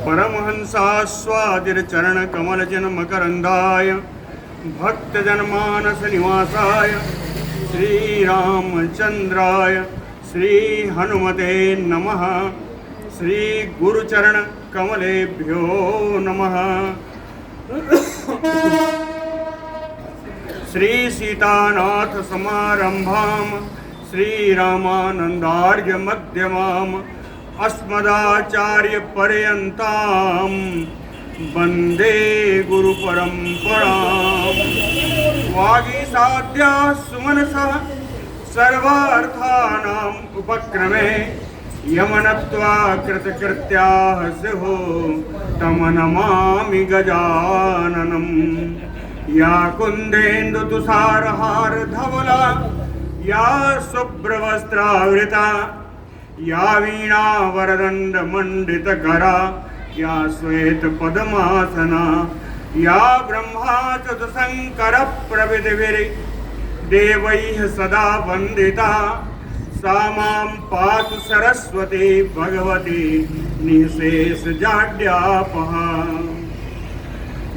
परमहंसास्वादिरचरणकमलजनमकरन्दाय भक्तजनमानसनिवासाय श्रीरामचन्द्राय श्रीहनुमते नमः। श्रीगुरुचरणकमलेभ्यो नमः। श्रीसीतानाथसमारम्भां श्रीरामानन्दार्यमध्यमाम् अस्मदाचार्यपर्यन्तां वन्दे गुरुपरम्पराम्। वागीसाद्याः सुमनसः सर्वार्थानाम् उपक्रमे यमनत्वा कृतकृत्याः स्युः तं नमामि गजाननम्। या कुन्देन्दुतुषारहारधवला या शुभ्रवस्त्रावृता या वीणावरदण्डमण्डितकरा या श्वेतपद्मासना या ब्रह्माच्युतशङ्करप्रभृतिभिर्देवैः सदा वन्दिता सा मां पातु सरस्वती भगवती निःशेषजाड्यापहा।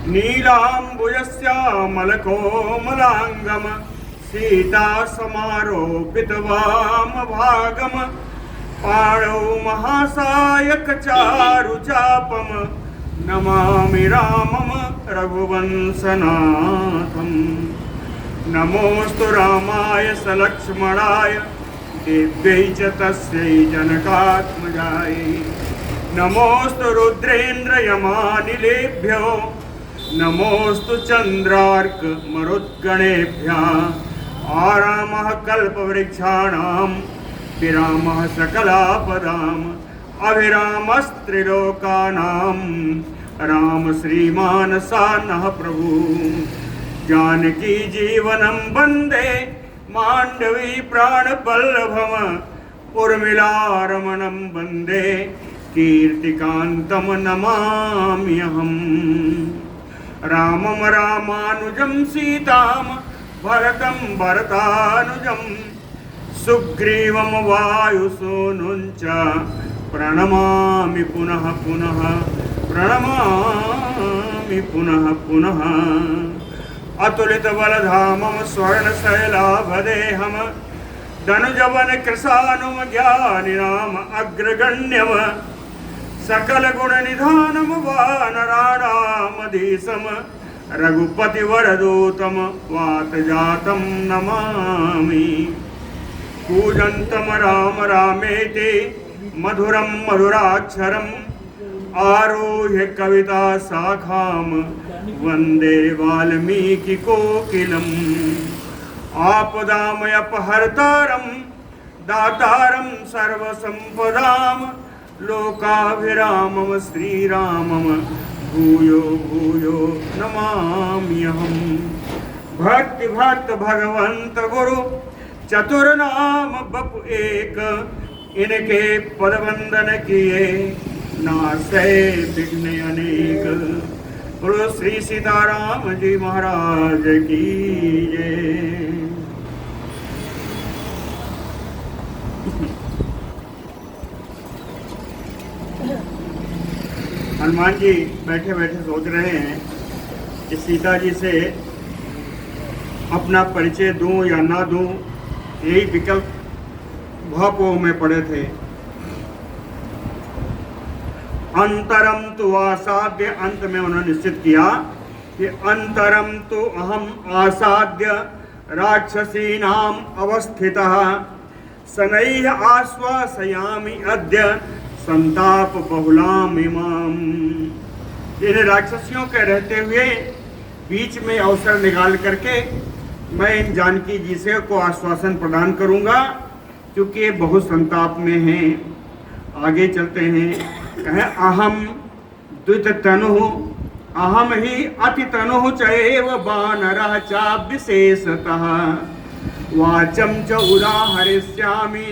नीलाम्बुजस्यामलकोमलाङ्गम सीतासमारोपितवामभागम पाणौ महासायकचारुचापम नमामि रामम रघुवंशनाथम्। नमोऽस्तु रामाय सलक्ष्मणाय देव्यै च तस्यै जनकात्मजायै। नमोऽस्तु रुद्रेन्द्रयमानिलेभ्यो नमोऽस्तु चन्द्रार्कमरुद्गणेभ्यः। आरामः कल्पवृक्षाणां विरामः सकलापदाम् अभिरामस्त्रिलोकानां राम श्रीमानसा नः प्रभु। जानकी जीवनं वन्दे माण्डवी प्राणवल्लभम् उर्मिलारमणं वन्दे कीर्तिकान्तं नमाम्यहम्। रामं रामानुजं सीतां भरतं भरतानुजं सुग्रीवं वायुसूनुं च प्रणमामि पुनः पुनः प्रणमामि पुनः पुनः। अतुलितबलधामं स्वर्णशैलाभदेहं धनुजवनकृशानुं ज्ञानिनाम अग्रगण्यं सकलगुणनिधानं वानराणामधीशं रघुपतिवरदूतं वातजातं नमामि। कूजन्तं राम रामेति मधुरं मधुराक्षरम् आरुह्य कविता शाखां वन्दे वाल्मीकिकोकिलम्। आपदामयपहर्तारं दातारं सर्वसम्पदां लोकाभिरामं श्रीरामं भूयो भूयो नमाम्यहम्। भक्तिभक्त भगवंत गुरु चतुर्नाम बपु एक इनके पदवंदन किए नासै विघ्न अनेक। बोलो श्री सीताराम जी महाराज की जय। हनुमान जी बैठे बैठे सोच रहे हैं कि सीता जी से अपना परिचय दूं या ना दूं, यही विकल्प भापों में पड़े थे। अंतरम तो आसाद्य, अंत में उन्होंने निश्चित किया कि अंतरम तो अहम आसाद्य राक्षसीनाम अवस्थितः शनैः आश्वासयामि अद्य संताप बहुलाम इमाम। इन राक्षसियों के रहते हुए बीच में अवसर निकाल करके मैं इन जानकी जी से को आश्वासन प्रदान करूंगा, क्योंकि ये बहुत संताप में हैं। आगे चलते हैं। कहे अहम द्वित तनु अहम ही अति तनु चैव वानरः च विशेषतः वाचम च उदाहरिष्यामि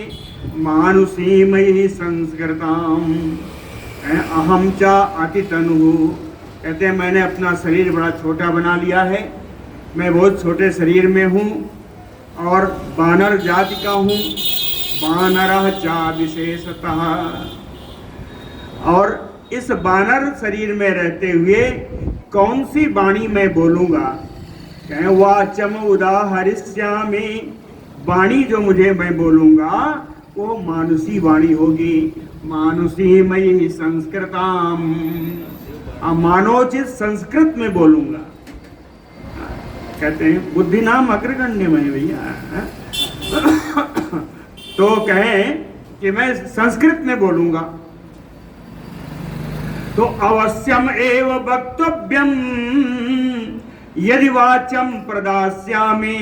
मानुषीमयि संस्कृताम। अहम च अति तनु, कहते हैं मैंने अपना शरीर बड़ा छोटा बना लिया है, मैं बहुत छोटे शरीर में हूँ और वानर जाति का हूँ। वानरः च विशेषतः, और इस वानर शरीर में रहते हुए कौन सी वाणी मैं बोलूंगा? कहें वाचम उदाहरिष्यामि, वाणी जो मुझे मैं बोलूंगा वो मानुषी वाणी होगी। मानुषी मयि संस्कृताम, मानवोचित संस्कृत में बोलूंगा। कहते हैं बुद्धि नाम अग्रगण्य में भैया। तो कहें कि मैं संस्कृत में बोलूंगा। तो अवश्यम एव वक्तव्यम यदि वाचम प्रदास्यामि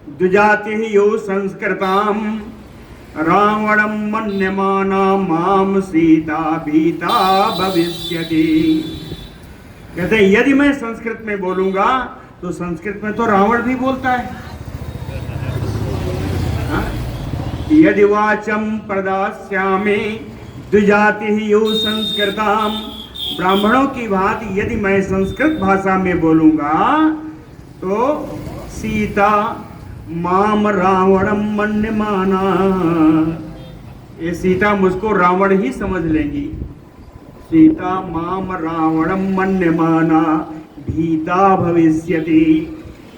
द्विजाति यो संस्कृताम रावणम मन्यमाना माम सीता भीता भविष्यति। कहते हैं यदि मैं संस्कृत में बोलूंगा तो संस्कृत में तो रावण भी बोलता है। यदि वाचम प्रदास्यामि द्विजाति यो संस्कृताम, ब्राह्मणों की भांति यदि मैं संस्कृत भाषा में बोलूंगा तो सीता माम रावणम मन्यमाना, ये सीता मुझको रावण ही समझ लेंगी। सीता माम रावणम मन्यमाना भीता भविष्यति,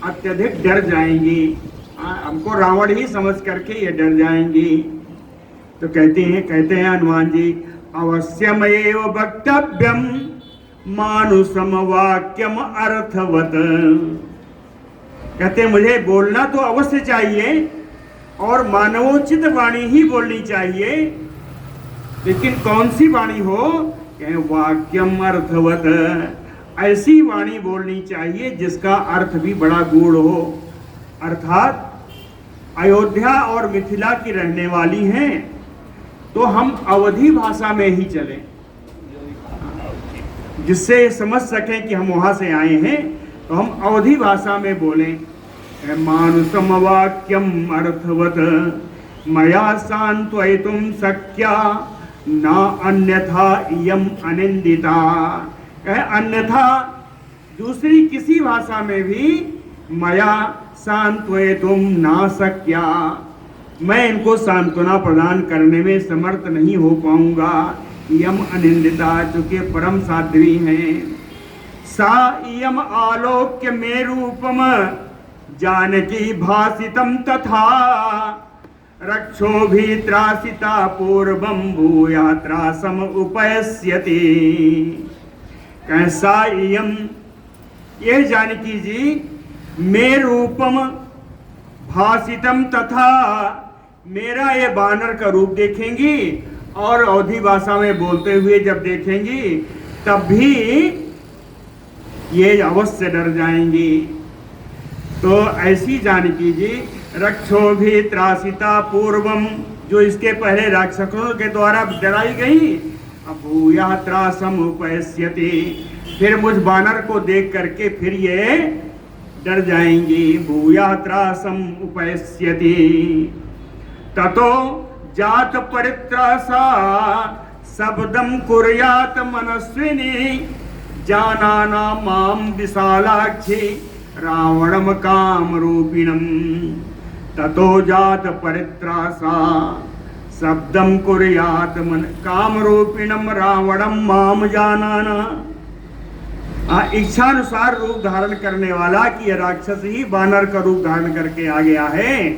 अत्यधिक डर जाएंगी, हमको रावण ही समझ करके ये डर जाएंगी। तो कहते हैं हनुमान जी अवश्यमेव वक्तव्यम मानुषम वाक्यम अर्थवत। कहते हैं मुझे बोलना तो अवश्य चाहिए और मानवोचित वाणी ही बोलनी चाहिए, लेकिन कौन सी वाणी हो? कहें वाक्यम अर्थवत, ऐसी वाणी बोलनी चाहिए जिसका अर्थ भी बड़ा गूढ़ हो। अर्थात अयोध्या और मिथिला की रहने वाली हैं तो हम अवधी भाषा में ही चलें, जिससे समझ सकें कि हम वहां से आए हैं, तो हम अवधी भाषा में बोलें। मानुषम वाक्यम अर्थवत मया सांत्वयितुम शक्या न अन्यथा इयम अनिंदिता। अन्यथा दूसरी किसी भाषा में भी मया सांत्वयितुम न शक्या, मैं इनको सांत्वना प्रदान करने में समर्थ नहीं हो पाऊंगा। यम अनिंदिता, चूंकि परम साध्वी हैं। सा यम आलोक्य मे रूपम जानकी भासितम तथा रक्षो भी त्रासिता पूर्वम भूयात्रा सम उपयस्यति। कैसा यम, ये जानकी जी मे रूपम भासितम तथा, मेरा ये वानर का रूप देखेंगी और अवधी भाषा में बोलते हुए जब देखेंगी तब भी ये अवश्य डर जाएंगी। तो ऐसी जानकी जी रक्षो भी त्रासिता पूर्वम, जो इसके पहले राक्षसों के द्वारा डराई गई, अब भूया त्रासम उपयस्यति, फिर मुझ वानर को देख करके फिर ये डर जाएंगी। भूया त्रासम उपयस्यति ततो जात परित्रासा शब्दम कुर्यात मनस्विनी जानाना माम विशालाक्षी रावणम काम रूपिणम। ततो जात परित्रासा शब्दम कुर्यात मन काम रूपिणम रावणम माम जानाना। इच्छानुसार रूप धारण करने वाला कि यह राक्षस ही वानर का रूप धारण करके आ गया है।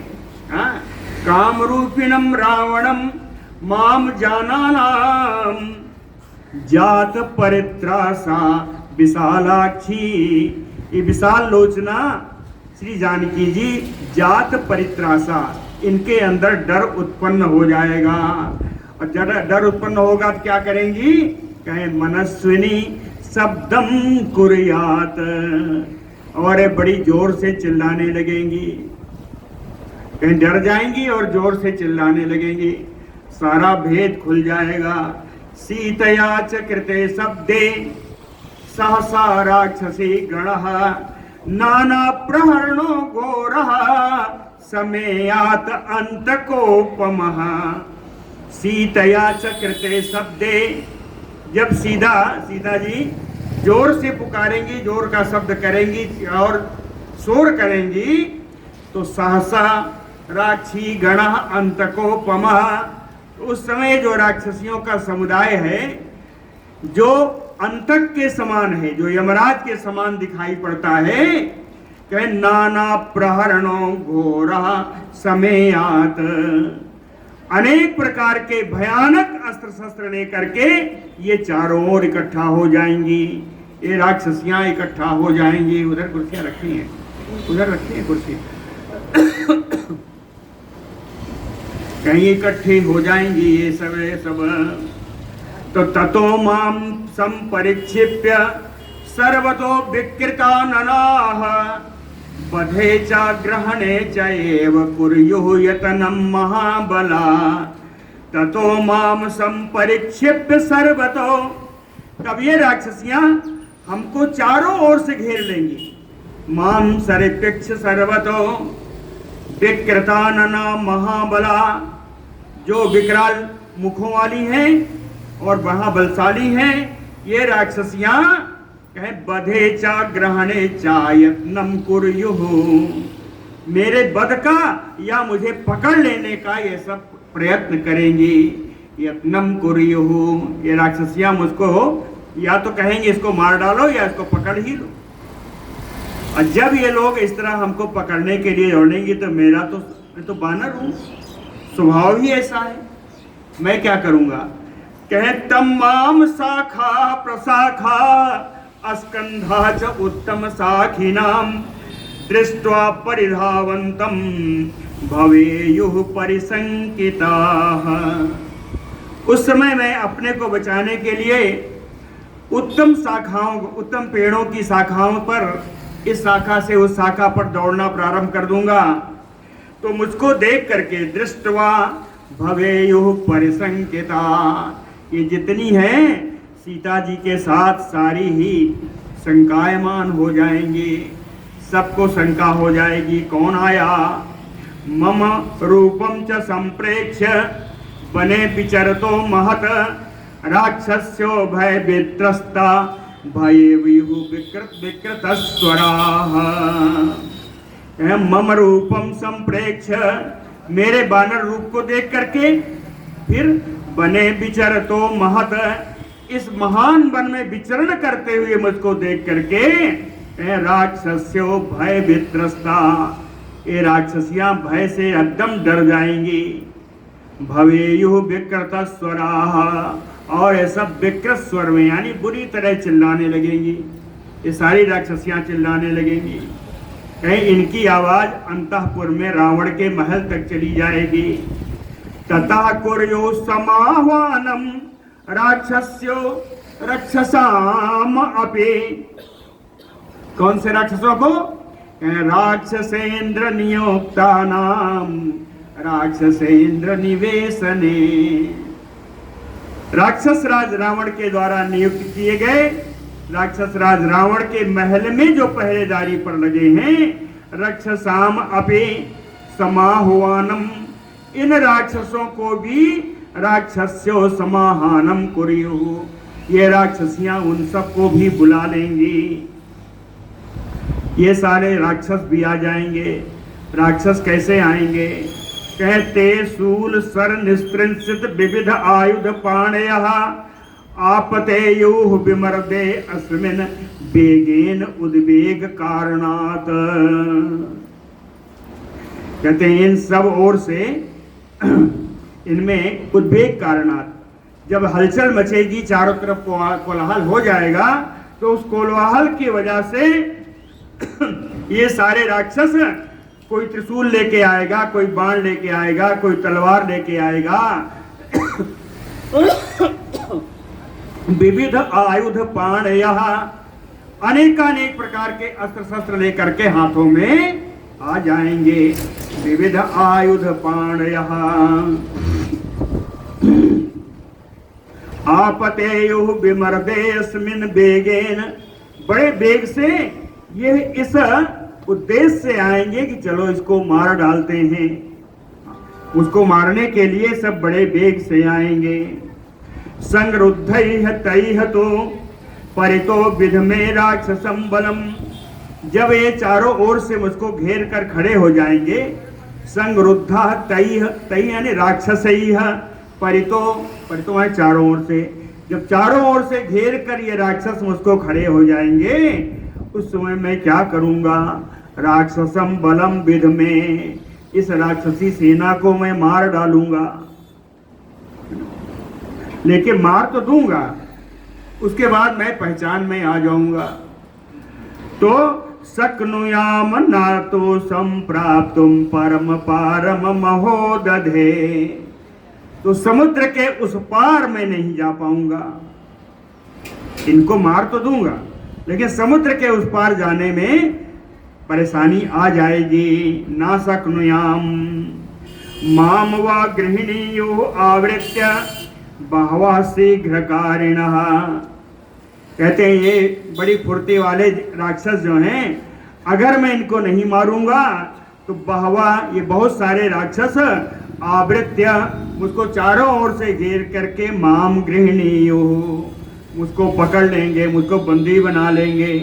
काम रूपिणम रावणम माम जानानाम जात परित्रासा विशालाक्षी। ये विशाल लोचना श्री जानकी जी जात परित्रासा, इनके अंदर डर उत्पन्न हो जाएगा। और जब डर उत्पन्न होगा तो क्या करेंगी? कहें मनस्विनी शब्दम कुर्यात, और बड़ी जोर से चिल्लाने लगेंगी। कहीं डर जाएंगी और जोर से चिल्लाने लगेंगी, सारा भेद खुल जाएगा। सीतया च कृते शब्दे सहसा राक्षसी गणः नाना प्रहरणो घोरः समेयात अंतकोपमः। सीतया च कृते शब्दे, जब सीता जी जोर से पुकारेंगी, जोर का शब्द करेंगी और शोर करेंगी, तो सहसा राक्षी गणः अंतकोपमः, उस समय जो राक्षसियों का समुदाय है जो अंतक के समान है, जो यमराज के समान दिखाई पड़ता है, कहे नाना प्रहरणों घोरा समेयात, अनेक प्रकार के भयानक अस्त्र शस्त्र लेकर के ये चारों ओर इकट्ठा हो जाएंगी। ये राक्षसियां इकट्ठा हो जाएंगी। उधर कुर्सियां रखी हैं, उधर रखी हैं कुर्सी, कहीं इकट्ठी हो जाएंगी ये सब। तो ततो माम संपरिक्षिप्य सर्वतो विकृता ननाः बधे च ग्रहणे च एव कुर्युः यतनं महाबला। ततो माम संपरिक्षिप्य सर्वतो, तब ये राक्षसियां हमको चारों ओर से घेर लेंगी। माम सरिपेक्ष सर्वतो विकृता नना महाबला, जो विकराल मुखों वाली हैं और महाबलशाली हैं, ये राक्षसियां कहे बधे चा ग्रहणे चा यत्नम कुर्युः, मेरे वध का या मुझे पकड़ लेने का ये सब प्रयत्न करेंगी। यत्नम कुर्युः, ये राक्षसियां मुझको या तो कहेंगे इसको मार डालो या इसको पकड़ ही लो। और जब ये लोग इस तरह हमको पकड़ने के लिए दौड़ेंगे तो मैं तो बानर हूं, स्वभाव ही ऐसा है, मैं क्या करूंगा। कहे तमाम शाखा प्रशाखा अस्कंधा च उत्तम साखिनाम दृष्ट्वा परिधावंतम भवेयुः परिसंकिताः। उस समय मैं अपने को बचाने के लिए उत्तम शाखाओं, उत्तम पेड़ों की शाखाओं पर, इस शाखा से उस शाखा पर दौड़ना प्रारंभ कर दूंगा। तो मुझको देख करके दृष्टवा भवेयुः परिसंकिता, ये जितनी हैं सीता जी के साथ सारी ही शंकायमान हो जाएंगी, सबको शंका हो जाएगी कौन आया। मम रूपम च संप्रेक्ष्य बने विचरतो महत राक्षस्यो भय वित्रस्ता भये विकृत स्वराः। मम रूपम संप्रेक्ष्य, मेरे बानर रूप को देख करके, फिर बने विचरतो महत, इस महान वन में विचरण करते हुए मुझको देख करके राक्षस्यो भय वित्रस्ता, ये राक्षसियां भय से एकदम डर जाएंगी। भवेयुः विकृत स्वराः, और ये सब विकृत स्वर में यानी बुरी तरह चिल्लाने लगेंगी। ये सारी राक्षसियां चिल्लाने लगेंगी। कहीं इनकी आवाज अंतःपुर में रावण के महल तक चली जाएगी। तथा कुर्यो समाह्वानम राक्षस्यो राक्षसाम अपि, कौन से राक्षसों को, राक्षसेन्द्र नियोक्तानाम राक्षसेन्द्र निवेशने, राक्षस राज रावण के द्वारा नियुक्त किए गए राक्षस राज रावण के महल में जो पहरेदारी पर लगे हैं। राक्षसाम अपि समाह्वानम, इन राक्षसों को भी राक्षस्यो समाहानम कुर्युः, ये राक्षसियां उन सबको भी बुला लेंगी। ये सारे राक्षस भी आ जाएंगे। राक्षस कैसे आएंगे, कहते शूल सर निस्पृंसित विविध आयुध पाणयः आपतेयुः विमर्दे अस्मिन् वेगेन उद्वेग कारणात्। कहते हैं इन सब ओर से इनमें उद्वेग कारणात्, जब हलचल मचेगी चारों तरफ कोलाहल हो जाएगा, तो उस कोलाहल की वजह से ये सारे राक्षस, कोई त्रिशूल लेके आएगा, कोई बाण लेके आएगा, कोई तलवार लेके आएगा, विविध आयुध पाणयः, अनेकानेक प्रकार के अस्त्र शस्त्र लेकर के हाथों में आ जाएंगे। विविध आयुध पाणयः आपतेयुः विमर्दे अस्मिन् वेगेन, बड़े वेग से ये इस उद्देश्य से आएंगे कि चलो इसको मार डालते हैं। उसको मारने के लिए सब बड़े वेग से आएंगे। संगरुद्धैः तैः तो परितो विध में राक्षसं बलम, जब ये चारों ओर से मुझको घेर कर खड़े हो जाएंगे। संगरुद्धा तैः, तैः यानी राक्षसैः, परितो, परितो है चारों ओर से, जब चारों ओर से घेर कर ये राक्षस मुझको खड़े हो जाएंगे, उस समय मैं क्या करूंगा? राक्षसम बलम विध में, इस राक्षसी सेना को मैं मार डालूंगा, लेकिन मार तो दूंगा, उसके बाद मैं पहचान में आ जाऊंगा। तो शक्नुयाम नातो संप्राप्तुम परम पारम महोदधे, तो समुद्र के उस पार मैं नहीं जा पाऊंगा। इनको मार तो दूंगा, लेकिन समुद्र के उस पार जाने में परेशानी आ जाएगी। ना शक्नुयाम माम वा गृहिणीयो आवृत्य बहवा शीघ्रकारिणः, कहते हैं ये बड़ी फुर्ती वाले राक्षस जो हैं, अगर मैं इनको नहीं मारूंगा तो बहवा, ये बहुत सारे राक्षस आवृत्य, मुझको चारों ओर से घेर करके माम गृहिणीयो, मुझको पकड़ लेंगे, मुझको बंदी बना लेंगे।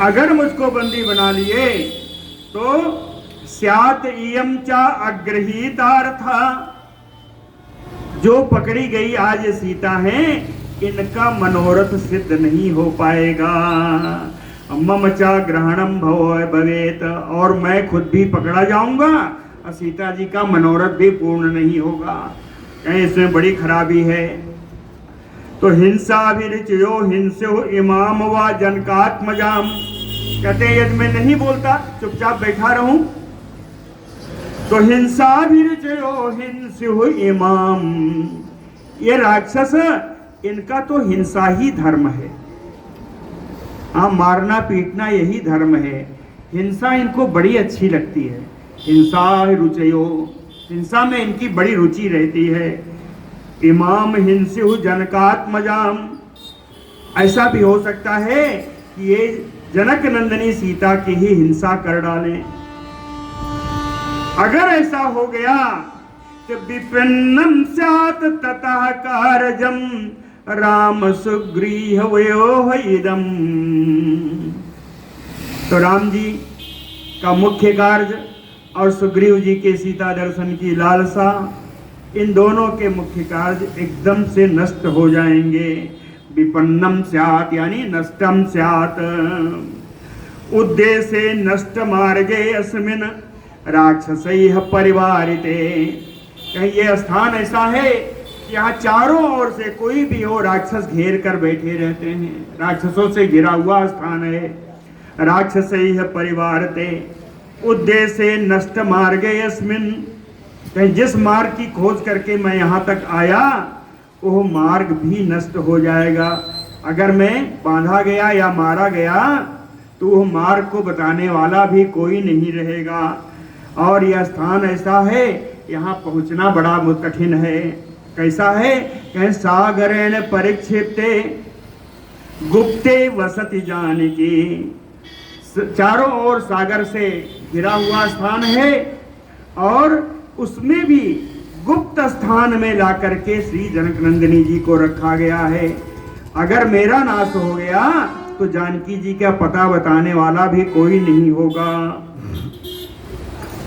अगर मुझको बंदी बना लिए तो स्यात इयम चा अग्रहीतार्था, जो पकड़ी गई आज सीता है, इनका मनोरथ सिद्ध नहीं हो पाएगा। मम चा ग्रहणम भवेत, और मैं खुद भी पकड़ा जाऊंगा और सीता जी का मनोरथ भी पूर्ण नहीं होगा। इसमें बड़ी खराबी है। तो हिंसा अभिरुचयो हिंस्यो इमाम व जनकात्मजाम, कहते हैं यदि मैं नहीं बोलता, चुपचाप बैठा रहूं, तो हिंसा अभिरुचयो हिंस्यो इमाम, ये राक्षस, इनका तो हिंसा ही धर्म है। हाँ, मारना पीटना यही धर्म है। हिंसा इनको बड़ी अच्छी लगती है। हिंसा रुचयो, हिंसा में इनकी बड़ी रुचि रहती है। इमाम हिंस्यु जनकात्मजाम, ऐसा भी हो सकता है कि ये जनक नंदिनी सीता की ही हिंसा कर डालें। अगर ऐसा हो गया तो विपन्नम स्यात् ततः कारजम राम सुग्रीवयोः इदम, तो राम जी का मुख्य कार्य और सुग्रीव जी के सीता दर्शन की लालसा, इन दोनों के मुख्य कार्य एकदम से नष्ट हो जाएंगे। विपन्नम स्यात् यानी नष्टम स्यात्, उद्देश्य नष्ट मार्गे अस्मिन् राक्षसैः परिवारिते, कहीं ये स्थान ऐसा है कि यहाँ चारों ओर से कोई भी हो राक्षस घेर कर बैठे रहते हैं, राक्षसों से घिरा हुआ स्थान है। राक्षसैः परिवारिते उद्देश्य नष्ट मार्गे अस्मिन्, कहीं जिस मार्ग की खोज करके मैं यहाँ तक आया वो मार्ग भी नष्ट हो जाएगा। अगर मैं बांधा गया या मारा गया तो वो मार्ग को बताने वाला भी कोई नहीं रहेगा। और यह स्थान ऐसा है, यहाँ पहुँचना बड़ा कठिन है। कैसा है? कहीं सागरेण परिक्षिप्ते गुप्ते वसति जानकी, चारों ओर सागर से घिरा हुआ स्थान है और उसमें भी गुप्त स्थान में ला करके श्री जनक नंदिनी जी को रखा गया है। अगर मेरा नाश हो गया तो जानकी जी का पता बताने वाला भी कोई नहीं होगा।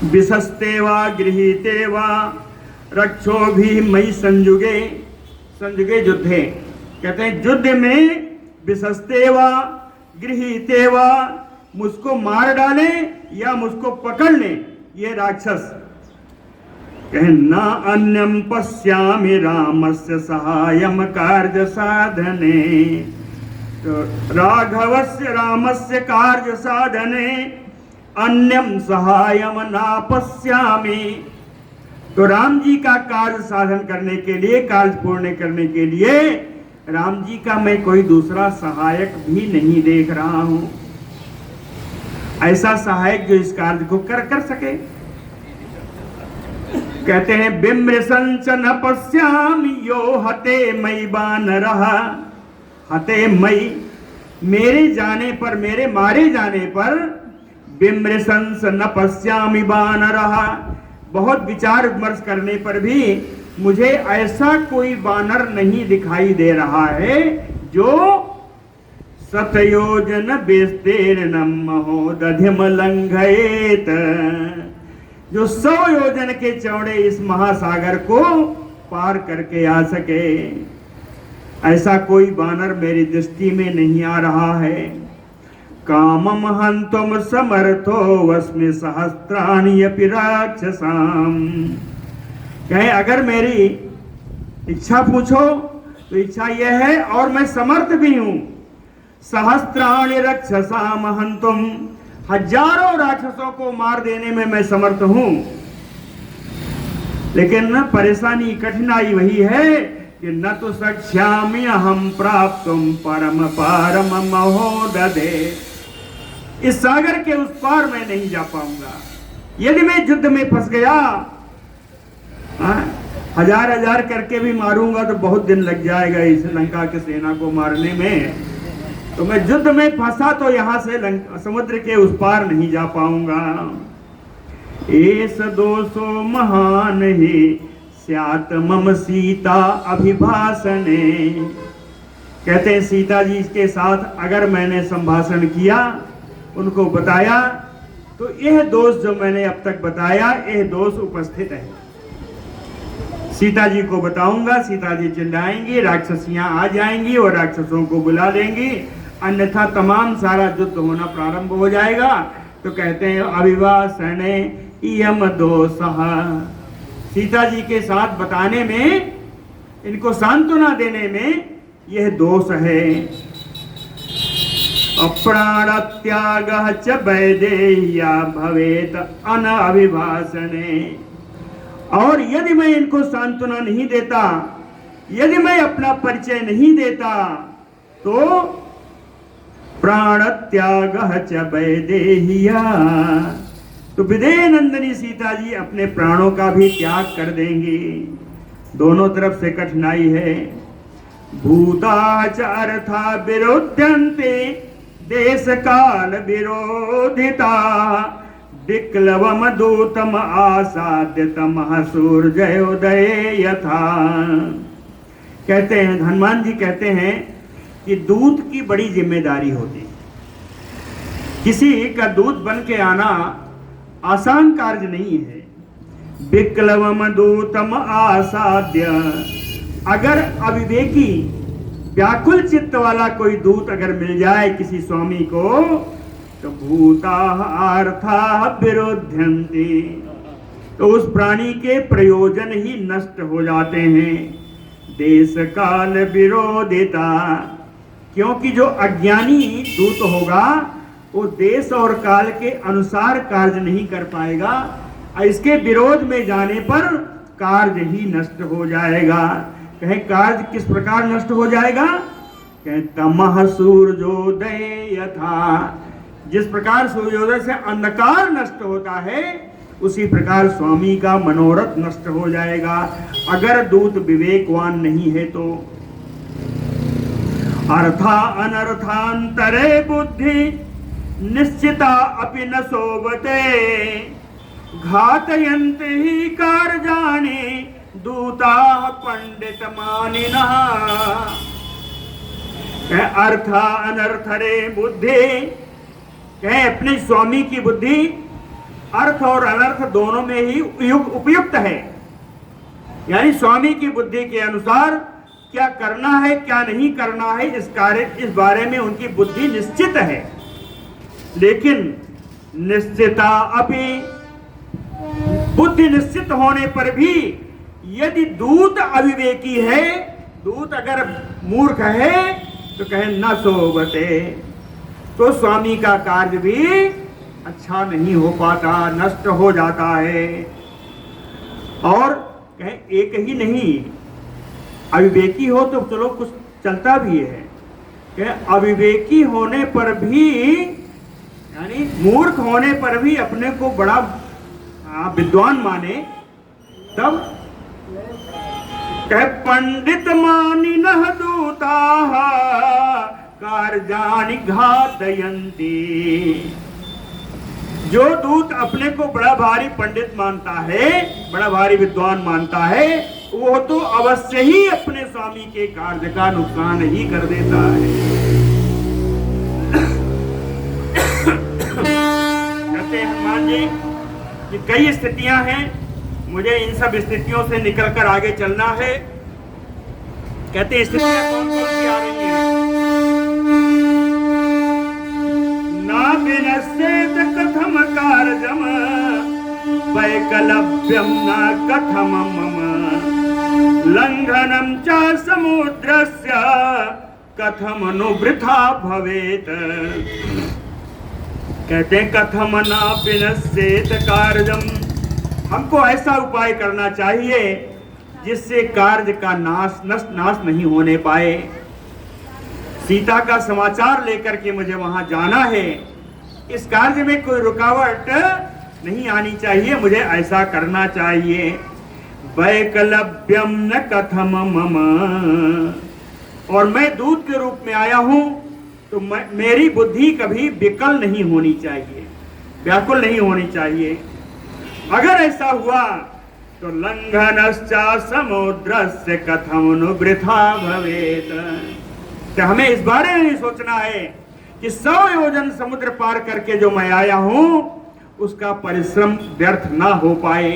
विशस्ते वा गृहीते वा रक्षो भी मई संजुगे, संजुगे युद्धे, कहते हैं युद्ध में विशस्ते वा गृहीते वा, मुझको मार डाले या मुझको पकड़ ले ये राक्षस। कहे न अन्यम पश्यामि रामस्य सहायम कार्य साधने, तो राघवस्य रामस्य कार्य साधने अन्यम सहायम ना पश्यामि, तो राम जी का कार्य साधन करने के लिए, कार्य पूर्ण करने के लिए राम जी का मैं कोई दूसरा सहायक भी नहीं देख रहा हूं। ऐसा सहायक जो इस कार्य को कर सके। कहते हैं बिम्रसंच न पश्यामि यो हते मई बानरः, हते मई, मेरे जाने पर, मेरे मारे जाने पर, बिम्रसंस न पश्यामि बानरः, बहुत विचार विमर्श करने पर भी मुझे ऐसा कोई बानर नहीं दिखाई दे रहा है जो सतयोजन विस्तीर्णम महोदधिम लंघयेत, जो 100 योजन के चौड़े इस महासागर को पार करके आ सके। ऐसा कोई बानर मेरी दृष्टि में नहीं आ रहा है। कामम हंतुम समर्थो वस्मि सहस्त्राणि अपि राक्षसाम। कहे अगर मेरी इच्छा पूछो तो इच्छा यह है और मैं समर्थ भी हूं। सहस्त्राणि राक्षसाम हंतुम, हजारों राक्षसों को मार देने में मैं समर्थ हूं। लेकिन परेशानी कठिनाई वही है कि न तो सक्ष्यामि अहम प्राप्तुम परम पारम महोदधे। इस सागर के उस पार मैं नहीं जा पाऊंगा। यदि मैं युद्ध में फंस गया, हजार हजार करके भी मारूंगा तो बहुत दिन लग जाएगा इस लंका की सेना को मारने में। तो मैं युद्ध में फंसा तो यहां से समुद्र के उस पार नहीं जा पाऊंगा। एस दोषो महान ही स्यात् मम सीता अभिभाषणे। कहते हैं सीता जी के साथ अगर मैंने संभाषण किया, उनको बताया, तो यह दोष जो मैंने अब तक बताया यह दोष उपस्थित है। सीता जी को बताऊंगा, सीता जी चिल्लाएंगी, राक्षसियां आ जाएंगी और राक्षसों को बुला लेंगी, अन्यथा तमाम सारा युद्ध होना प्रारंभ हो जाएगा। तो कहते हैं अभिभाषणे इयम दोषः। सीता जी के साथ बताने में, इनको सांत्वना देने में यह दोष है। अप्राणत्यागः च वैदेह्या भवेत अनभिभाषणे। और यदि मैं इनको सांत्वना नहीं देता, यदि मैं अपना परिचय नहीं देता, तो प्राणत्यागः च वैदेह्या, तो विदेह नंदिनी सीता जी अपने प्राणों का भी त्याग कर देंगी। दोनों तरफ से कठिनाई है। भूता च अर्था विरोध्यन्ते देश काल विरोधिता विक्लवम दूतम आसाद्य तमः सूर्योदये यथा। कहते हैं, हनुमान जी कहते हैं कि दूत की बड़ी जिम्मेदारी होती। किसी का दूत बन के आना आसान कार्य नहीं है। विक्लवम दूतम आसाद्य, अगर अविवेकी व्याकुल चित्त वाला कोई दूत अगर मिल जाए किसी स्वामी को, तो भूता अर्था विरोध्यन्ति, तो उस प्राणी के प्रयोजन ही नष्ट हो जाते हैं। देश काल विरोधिता, क्योंकि जो अज्ञानी दूत होगा वो देश और काल के अनुसार कार्य नहीं कर पाएगा। इसके विरोध में जाने पर कार्य ही नष्ट हो जाएगा। कहें कार्य किस प्रकार नष्ट हो जाएगा? कहें तमः सूर्योदय यथा, जिस प्रकार सूर्योदय से अंधकार नष्ट होता है उसी प्रकार स्वामी का मनोरथ नष्ट हो जाएगा, अगर दूत विवेकवान नहीं है तो। अर्था अनर्थांतरे बुद्धि निश्चिता अपि न सोवते घातयन्ति ही कार्याणि दूता पंडित मानिनः। अर्थ अनर्थरे बुद्धि, कहे अपने स्वामी की बुद्धि अर्थ और अनर्थ दोनों में ही उपयुक्त है। यानी स्वामी की बुद्धि के अनुसार क्या करना है क्या नहीं करना है, इस बारे में उनकी बुद्धि निश्चित है। लेकिन निश्चिता अपि, बुद्धि निश्चित होने पर भी यदि दूत अविवेकी है, दूत अगर मूर्ख है, तो कहे न सोवते, तो स्वामी का कार्य भी अच्छा नहीं हो पाता, नष्ट हो जाता है। और कहे एक ही नहीं, अविवेकी हो तो चलो कुछ चलता भी है, कहे अविवेकी होने पर भी, यानी मूर्ख होने पर भी अपने को बड़ा विद्वान माने, तब कहे पंडित मानिनः दूताः कार्याणि घातयन्ति। जो दूत अपने को बड़ा भारी पंडित मानता है, बड़ा भारी विद्वान मानता है, वो तो अवश्य ही अपने स्वामी के कार्य का नुकसान ही कर देता है। कहते हनुमान जी कि कई स्थितियां हैं, मुझे इन सब स्थितियों से निकलकर आगे चलना है। कहते हैं स्थितियां कौन कौन सी आ रही हैं। ना विनश्येत कथम कार्यम वैकलव्यम न कथम मम लंघनम च समुद्रस्य कथम नु वृथा भवेत। कहते हैं कथम न विनश्येत कार्यम, हमको ऐसा उपाय करना चाहिए जिससे कार्य का नाश नहीं होने पाए। सीता का समाचार लेकर के मुझे वहां जाना है, इस कार्य में कोई रुकावट नहीं आनी चाहिए, मुझे ऐसा करना चाहिए। वैकलव्यम न कथम मम, और मैं दूत के रूप में आया हूं तो मेरी बुद्धि कभी विकल नहीं होनी चाहिए, व्याकुल नहीं होनी चाहिए। अगर ऐसा हुआ तो लंघनश्चा समुद्रस्य कथम नु वृथा भवेत। तो हमें इस बारे में सोचना है कि 100 योजन समुद्र पार करके जो मैं आया हूं उसका परिश्रम व्यर्थ ना हो पाए।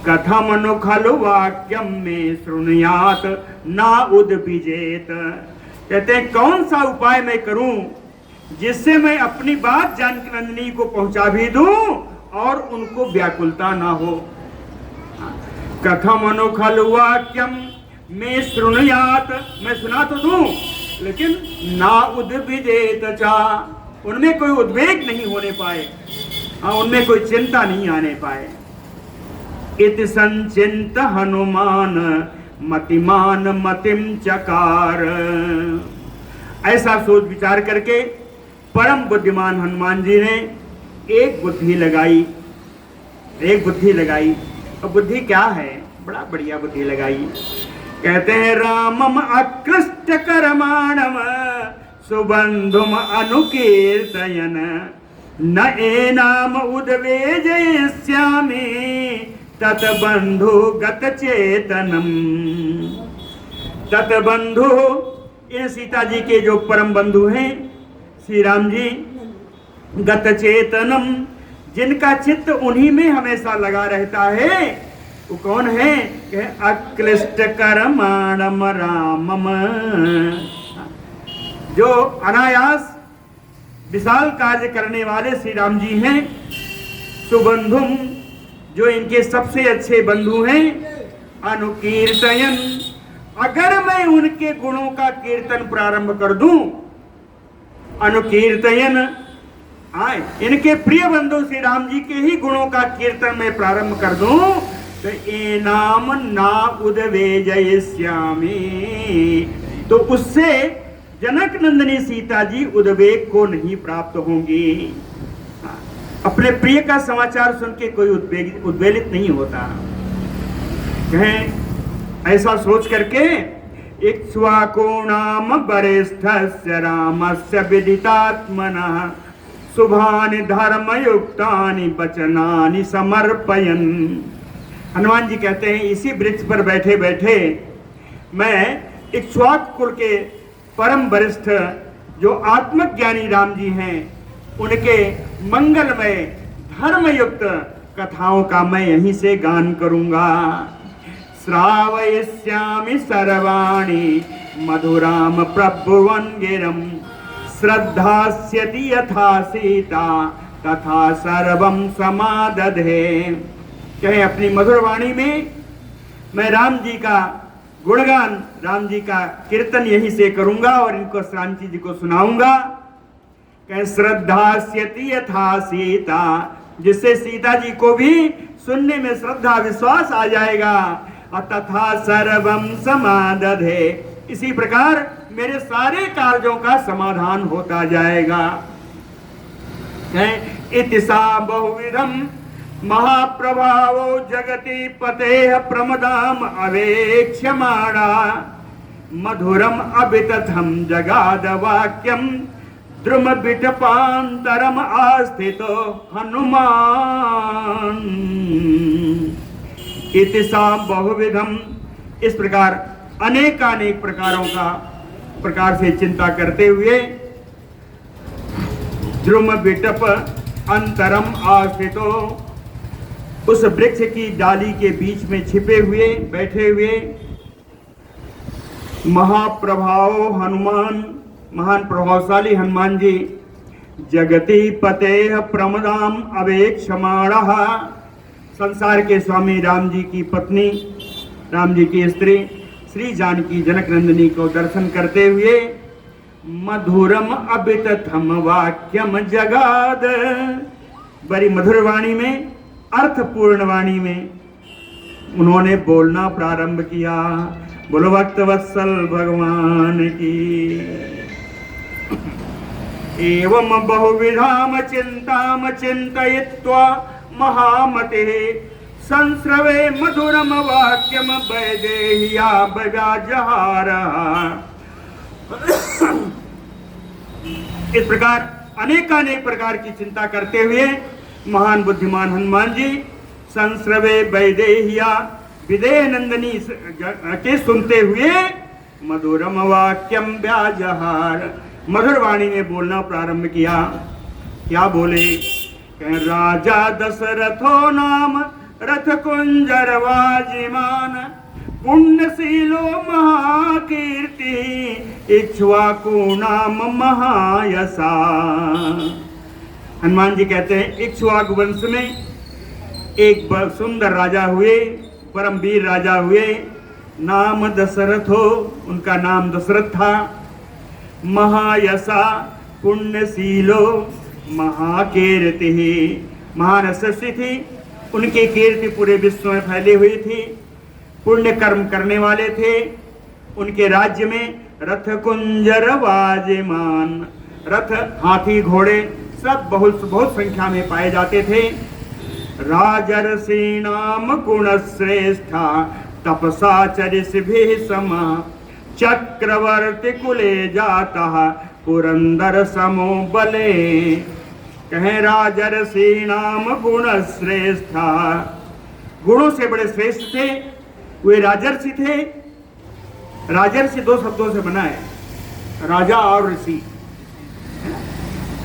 कथम नु खलु वाक्यम में शृणुयात ना उद्विजेत। कहते हैं कौन सा उपाय मैं करूं जिससे मैं अपनी बात जानकी नंदिनी को पहुंचा भी दूं और उनको व्याकुलता ना हो। कथम नु खलु वाक्यम में शृणुयात, मैं सुना तो दूं लेकिन ना उद्विजेत चा, उनमें कोई उद्वेग नहीं होने पाए, उनमें कोई चिंता नहीं आने पाए। इति संचिंत हनुमान मतिमान मतिम चकार। ऐसा सोच विचार करके परम बुद्धिमान हनुमान जी ने एक बुद्धि लगाई, एक बुद्धि लगाई। और बुद्धि क्या है? बड़ा बढ़िया बुद्धि लगाई। कहते हैं रामम अकृष्ट करमाणम सुबंधुम अनुकीर्तयन न एनाम उद्वेजयिष्यामि ततबंधु गत चेतनम। ततबंधु, ये सीता जी के जो परम बंधु हैं श्री राम जी, गत चेतनम, जिनका चित्त उन्हीं में हमेशा लगा रहता है, वो कौन है? अक्लिष्ट करमाणम रामम, जो अनायास विशाल कार्य करने वाले श्री राम जी हैं। सुबंधुम, जो इनके सबसे अच्छे बंधु हैं। अनुकीर्तयन, अगर मैं उनके गुणों का कीर्तन प्रारंभ कर दूं, अनुकीर्तयन आए, इनके प्रिय बंधु श्री राम जी के ही गुणों का कीर्तन मैं प्रारंभ कर दूं तो एनाम ना उद्वेजयिष्यामि, तो उससे जनक नंदिनी सीता जी उद्वेग को नहीं प्राप्त होंगी। अपने प्रिय का समाचार सुन के कोई उद्वेलित नहीं होता। कहें ऐसा सोच करके इक्ष्वाको नाम वरिष्ठस्य रामस्य विदितात्मनः शुभानि धर्मयुक्तानि वचनानि समर्पयन्। हनुमान जी कहते हैं इसी वृक्ष पर बैठे बैठे मैं इक्ष्वाक कुल के परम वरिष्ठ जो आत्मज्ञानी राम जी हैं उनके मंगलमय धर्मयुक्त कथाओं का मैं यहीं से गान करूंगा। श्रावयिष्यामि सर्वाणि मधुराम प्रभुवन् गिरं श्रद्धास्यति यथा सीता तथा सर्वं समादधे। कहे अपनी मधुर वाणी में मैं राम जी का गुणगान, राम जी का कीर्तन यहीं से करूंगा और इनको राम जी को सुनाऊंगा। कहे श्रद्धास्यति यथा सीता, जिससे सीता जी को भी सुनने में श्रद्धा विश्वास आ जाएगा। और तथा सर्वम समादधे, इसी प्रकार मेरे सारे कार्यों का समाधान होता जाएगा। इतिसा बहुविधम महाप्रभावो जगति पतेह प्रमदाम अवेक्ष्यमाणा मधुरम अभितथम जगाद वाक्यम द्रुम बिटपांतरम आस्थितो हनुमान। इतिसा बहुविधम, इस प्रकार अनेकानेक प्रकार से चिंता करते हुए द्रुम बिटप अंतरम आस्थितो, उस वृक्ष की डाली के बीच में छिपे हुए बैठे हुए महाप्रभाव हनुमान, महान प्रभावशाली हनुमान जी, जगति पतेह प्रमदाम अवेक्षमाणः, संसार के स्वामी राम जी की पत्नी, राम जी की स्त्री श्री जानकी जनक नंदिनी को दर्शन करते हुए मधुरम अबितथम वाक्यम जगाद, बड़ी मधुर वाणी में, अर्थपूर्ण वाणी में उन्होंने बोलना प्रारंभ किया। बोलो भक्त वत्सल भगवान की। एवं बहुविधाम चिंताम चिंतयित्वा महामते संस्रवे मधुरम वाक्यम वैदेह्या व्याजहार। इस प्रकार अनेकानेक प्रकार की चिंता करते हुए महान बुद्धिमान हनुमान जी संस्रवे वैदेह्या, विदेह नंदनी के सुनते हुए मधुरम वाक्यम व्याजहार, मधुर वाणी में बोलना प्रारंभ किया। क्या बोले? राजा दशरथो नाम रथ कुंजर वाजिमान, पुण्यशीलो महाकीर्ति इक्ष्वाकु नाम महायशा। हनुमान जी कहते हैं इक्ष्वाकु वंश में एक सुंदर राजा हुए, परम वीर राजा हुए, नाम दशरथ हो, उनका नाम दशरथ था। महायशा पुण्यशीलो महाकीर्ति, महान यशस्वी थी, उनकी कीर्ति पूरे विश्व में फैली हुई थी। पुण्य कर्म करने वाले थे। उनके राज्य में रथ कुंजर वाजमान, रथ हाथी घोड़े सब बहुत संख्या में पाए जाते थे। राजर्षि नाम गुण श्रेष्ठा तपसा चरिष्भिः समा, चक्रवर्ती कुले जाता पुरंदर समो बले। कहें राजर्षि नाम गुण श्रेष्ठा, गुणों से बड़े श्रेष्ठ थे, वे राजर्षि थे। राजर्षि दो शब्दों से बना है, राजा और ऋषि।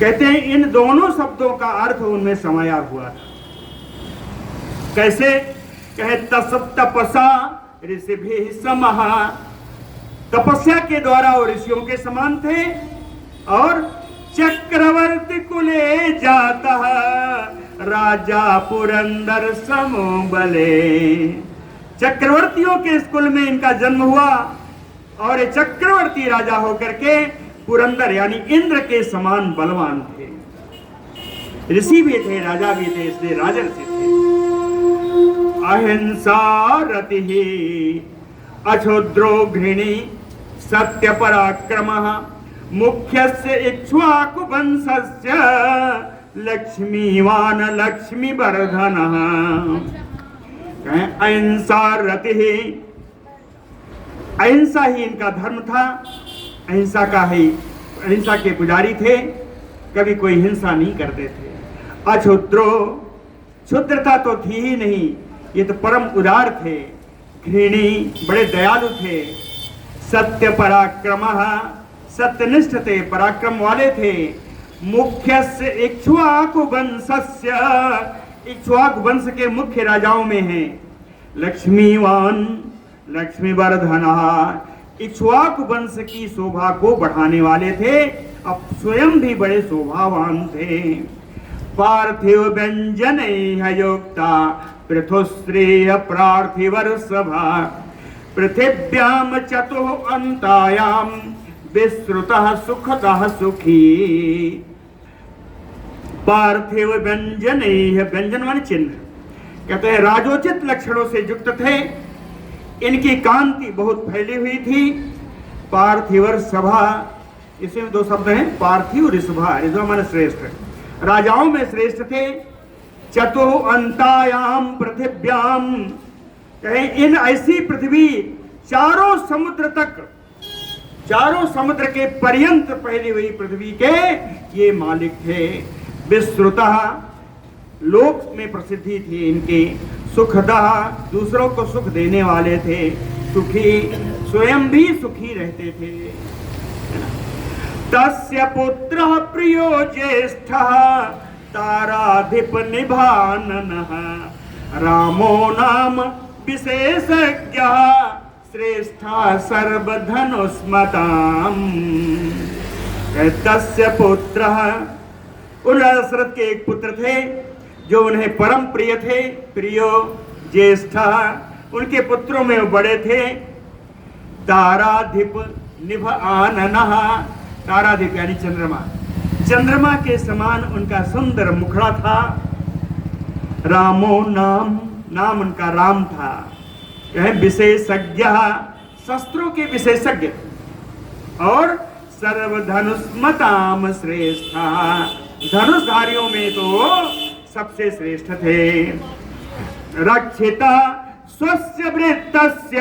कहते हैं इन दोनों शब्दों का अर्थ उनमें समाया हुआ था। कैसे? कहे तपसा ऋषिभिः समः, तपस्या के द्वारा वो ऋषियों के समान थे। और चक्रवर्ती कुले जाता राजा पुरंदर समो बले, चक्रवर्तियों के स्कूल में इनका जन्म हुआ और ये चक्रवर्ती राजा होकर के पुरंदर यानी इंद्र के समान बलवान थे। ऋषि भी थे, राजा भी थे, इसलिए राजर्षि थे। अहिंसा रतिः अक्षुद्रो घृणी सत्य पराक्रमः, मुख्यस्य इक्ष्वाकु वंशस्य लक्ष्मीवान लक्ष्मीवर्धनः। अहिंसा रतिः, अहिंसा ही इनका धर्म था, अहिंसा का ही, अहिंसा के पुजारी थे, कभी कोई हिंसा नहीं करते थे। अक्षुद्रो, क्षुद्रता तो थी ही नहीं, ये तो परम उदार थे। घृणी, बड़े दयालु थे। सत्य पराक्रमः, सत्यनिष्ठ थे, पराक्रम वाले थे। मुख्यस्य इक्ष्वाकु वंशस्य, इक्ष्वाकु वंश के मुख्य राजाओं में हैं। लक्ष्मीवान लक्ष्मीवर्धनः, इक्ष्वाकु वंश की शोभा को बढ़ाने वाले थे, अब स्वयं भी बड़े शोभावान थे। पार्थिव व्यंजनैः युक्ता पृथुश्रेय पार्थिवर्षभा, पृथिव्याम चतुः अन्तायाम विश्रुतः सुखतः सुखी। पार्थिव व्यंजनैः, व्यंजन माने चिन्ह, कहते हैं राजोचित लक्षणों से युक्त थे। इनकी कांति बहुत फैली हुई थी। पार्थिवर्षभा, इसमें दो शब्द हैं, पार्थिव ऋषभा, ऋषभा माने श्रेष्ठ, राजाओं में श्रेष्ठ थे। चतुः अन्तायाम पृथिव्याम, कहें इन ऐसी पृथ्वी चारों समुद्र तक, चारों समुद्र के पर्यंत फैली हुई पृथ्वी के ये मालिक थे। विश्रुतः, लोक में प्रसिद्धि थी इनकी। सुखदः, दूसरों को सुख देने वाले थे। सुखी, स्वयं भी सुखी रहते थे। तस्य पुत्रः प्रियो ज्येष्ठः ताराधिप निभाननः, रामो नाम विशेषज्ञः श्रेष्ठा सर्वधनुष्मताम। तस्य पुत्रः, उन दशरथ के एक पुत्र थे जो उन्हें परम प्रिय थे। प्रियो ज्येष्ठा, उनके पुत्रों में वो बड़े थे। ताराधिप निभ आननः, ताराधिप यानी चंद्रमा, चंद्रमा के समान उनका सुंदर मुखड़ा था। रामो नाम, नाम उनका राम था। यह विशेषज्ञ, शस्त्रों के विशेषज्ञ, और सर्वधनुष्मताम श्रेष्ठा, धनुषधारियों में तो सबसे श्रेष्ठ थे। रक्षिता स्वस्य वृत्तस्य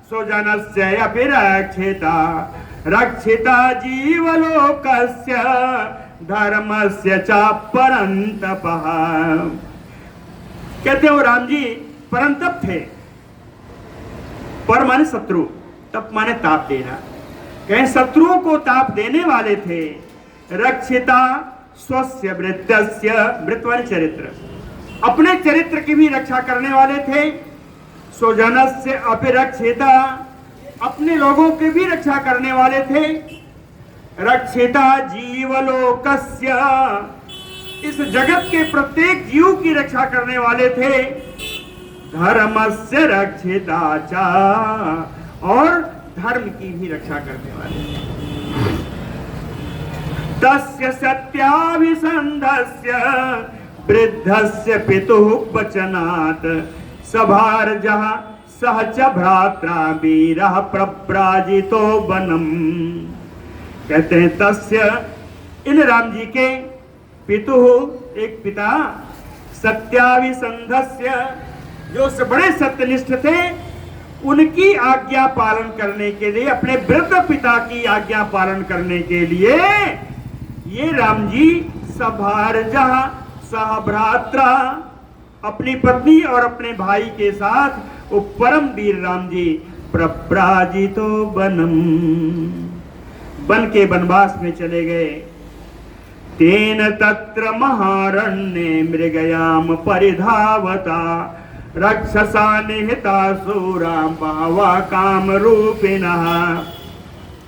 स्वजनस्य अपि रक्षिता, रक्षिता जीवलोकस्य धर्मस्य च परंतपः। कहते हो राम जी परंतप थे। पर माने शत्रु, तप माने ताप देना। कहीं शत्रुओं को ताप देने वाले थे। रक्षिता स्वस्य वृत्तस्य, वृत्त माने चरित्र, अपने चरित्र की भी रक्षा करने वाले थे। स्वजनस्य अपि रक्षिता, अपने लोगों की भी रक्षा करने वाले थे। रक्षिता जीवलोकस्य, इस जगत के प्रत्येक जीव की रक्षा करने वाले थे। धर्मस्य रक्षिता च, और धर्म की भी रक्षा करने वाले थे। तस्य सत्याभिसंधस्य वृद्धस्य पितुः वचनात् सभार्यः सह च भ्रात्रा वीरः प्रव्राजितो वनम्। कहते हैं तस्य, इन राम जी के पितुः, एक पिता, सत्याभिसंधस्य, जो बड़े सत्यनिष्ठ थे, उनकी आज्ञा पालन करने के लिए, अपने वृद्ध पिता की आज्ञा पालन करने के लिए ये राम जी सभार्यः सह भ्रात्रा, अपनी पत्नी और अपने भाई के साथ वो परम वीर राम जी प्रव्राजितो वनम, वन के वनवास में चले गए। तेन तत्र महारण्ये मृगयाम परिधावता रक्षसा निहिता सूरा बहवा काम रूपिणः।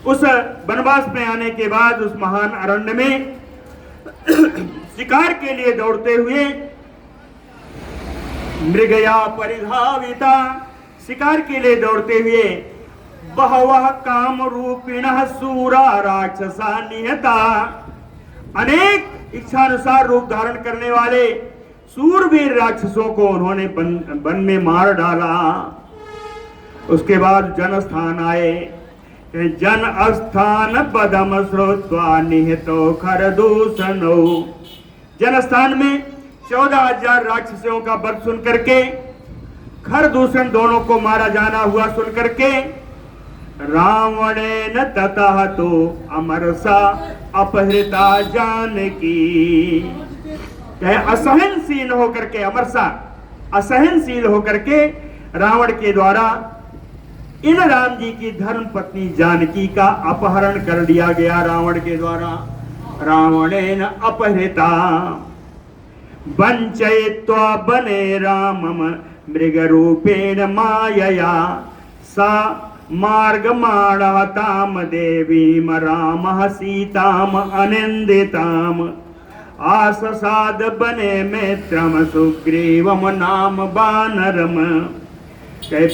उस वनवास में आने के बाद उस महान अरण्य में शिकार के लिए दौड़ते हुए मृगया परिधाविता, शिकार के लिए दौड़ते हुए बहवः काम रूपिणः सूरा राक्षसा निहता, अनेक इच्छानुसार रूप धारण करने वाले सूरवीर राक्षसों को उन्होंने वन में मार डाला। उसके बाद जनस्थान आए। जन स्थान पदम श्रुत्वा निहितो खरदूषणो, जनस्थान में 14,000 राक्षसों का वध सुन करके, खरदूषण दोनों को मारा जाना हुआ सुन करके, रावणेन ततः तो अमरसा अपहृता जानकी, असहनशील होकर के, अमरसा असहनशील होकर के रावण के द्वारा इन राम जी की धर्म पत्नी जानकी का अपहरण कर लिया गया रावण के द्वारा। रावणेन अपहृता वंचयित्वा बने रामम मृगरूपेण मायया सा मार्गमाणः ताम देवीम रामः सीताम अनिंदिताम आससाद बने मित्रम सुग्रीवम नाम वानरम।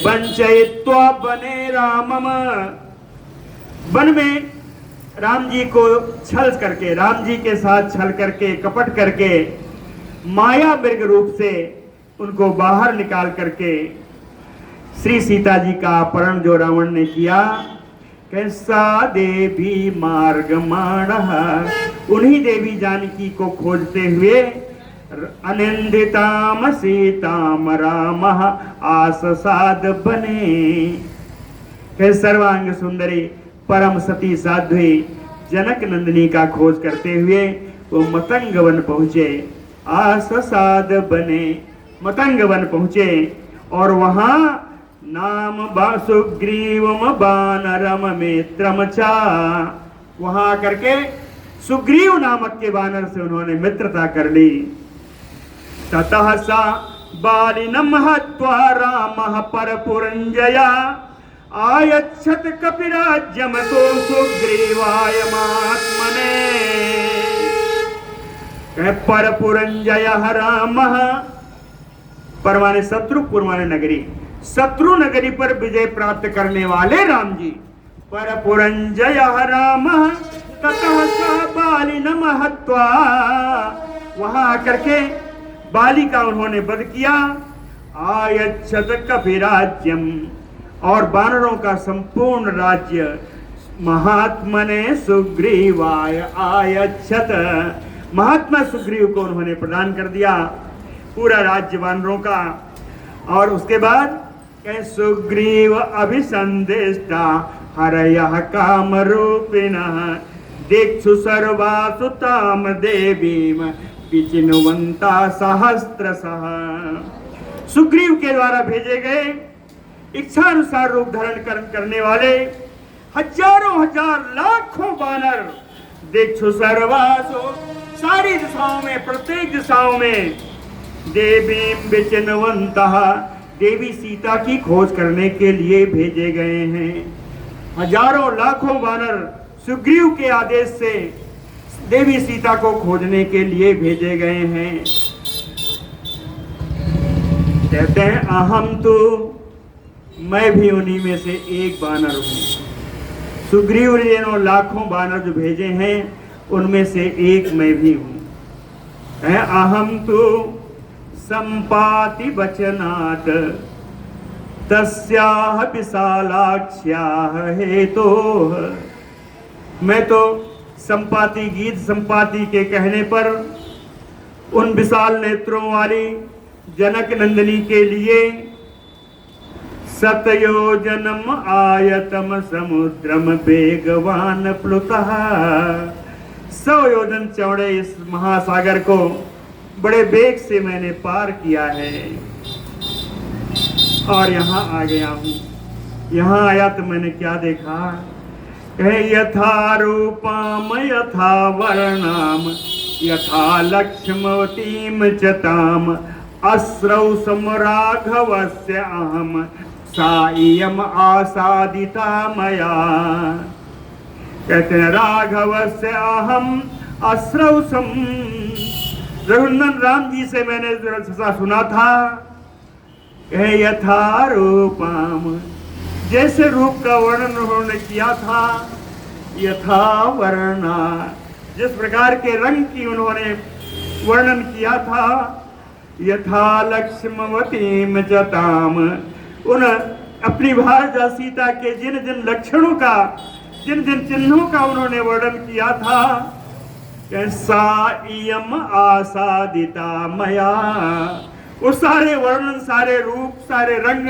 वंचयित्वा बने रामम, वन में राम जी को छल करके, राम जी के साथ छल करके, कपट करके, माया मृग रूप से उनको बाहर निकाल करके श्री सीता जी का अपहरण जो रावण ने किया, कैसा देवी मार्गमाणः, उन्हीं देवी जानकी को खोजते हुए अनिंदिताम सीताम रामः आससाद बने। सर्वांग सुंदरी परम सती साध्वी जनक नंदिनी का खोज करते हुए वो मतंग वन पहुंचे। आससाद बने, मतंग वन पहुंचे और वहां नाम सुग्रीवम वानरम मित्रम चा, वहां करके सुग्रीव नामक के वानर से उन्होंने मित्रता कर ली। ततः सा बालिनम हत्वा रामः परपुरञ्जया आयच्छत कपिराज्यम तो सुग्रीवाय महात्मने। परपुरञ्जयः रामः, परमाने शत्रुपुर माने नगरी, शत्रु नगरी पर विजय प्राप्त करने वाले राम जी। परपुरञ्जयः रामः ततः स बालिनम हत्वा, वहां आकर के बाली का उन्होंने वध किया। आयच्छत कपिराज्यम, और वानरों का संपूर्ण राज्य महात्मने सुग्रीवाय आयच्छत, महात्मा सुग्रीव को उन्होंने प्रदान कर दिया पूरा राज्य वानरों का। और उसके बाद सुग्रीव अभिसंदेष्टा हरयः काम रूपिणः दिक्षु सर्वासु ताम देवीम विचिन्वन्ता सहस्त्रशः। सुग्रीव के द्वारा भेजे गए इच्छानुसार रूप धारण करने वाले हजारों हजार लाखों वानर दिक्षु सर्वासु, सारी दिशाओं में, प्रत्येक दिशाओं में देवी विचिन्वन्तः, देवी सीता की खोज करने के लिए भेजे गए हैं। हजारों लाखों वानर सुग्रीव के आदेश से देवी सीता को खोजने के लिए भेजे गए हैं। कहते हैं अहम तो, मैं भी उन्हीं में से एक वानर हूं। सुग्रीव ने लाखों वानर जो भेजे हैं उनमें से एक मैं भी हूं। अहम तो संपाति वचनात् तस्याह विशालाक्ष्याः हेतोः, मैं तो संपाति, गीत संपाति के कहने पर उन विशाल नेत्रों वाली जनक नंदिनी के लिए शतयोजनम आयतम समुद्रम वेगवान प्लुतः, 100 योजन चौड़े इस महासागर को बड़े वेग से मैंने पार किया है और यहाँ आ गया हूँ। यहाँ आया तो मैंने क्या देखा? यथा रूपाम यथा वर्णाम यथा लक्ष्मवतीम चताम अस्रौ समराघवस्य अहम सायम आसादिता मया। कहते हैं राघवस्य अहम अस्रौ सम, रघुनंदन राम जी से मैंने सुना था यथा रूपाम, जैसे रूप का वर्णन उन्होंने किया था, यथा वर्णा, जिस प्रकार के रंग की उन्होंने वर्णन किया था, यथा लक्ष्मवतीम जताम, उन अपनी भारजा सीता के जिन जिन लक्षणों का, जिन जिन चिन्हों का उन्होंने वर्णन किया था, सा इयम आसादिता मया, वो सारे वर्णन, सारे रूप, सारे रंग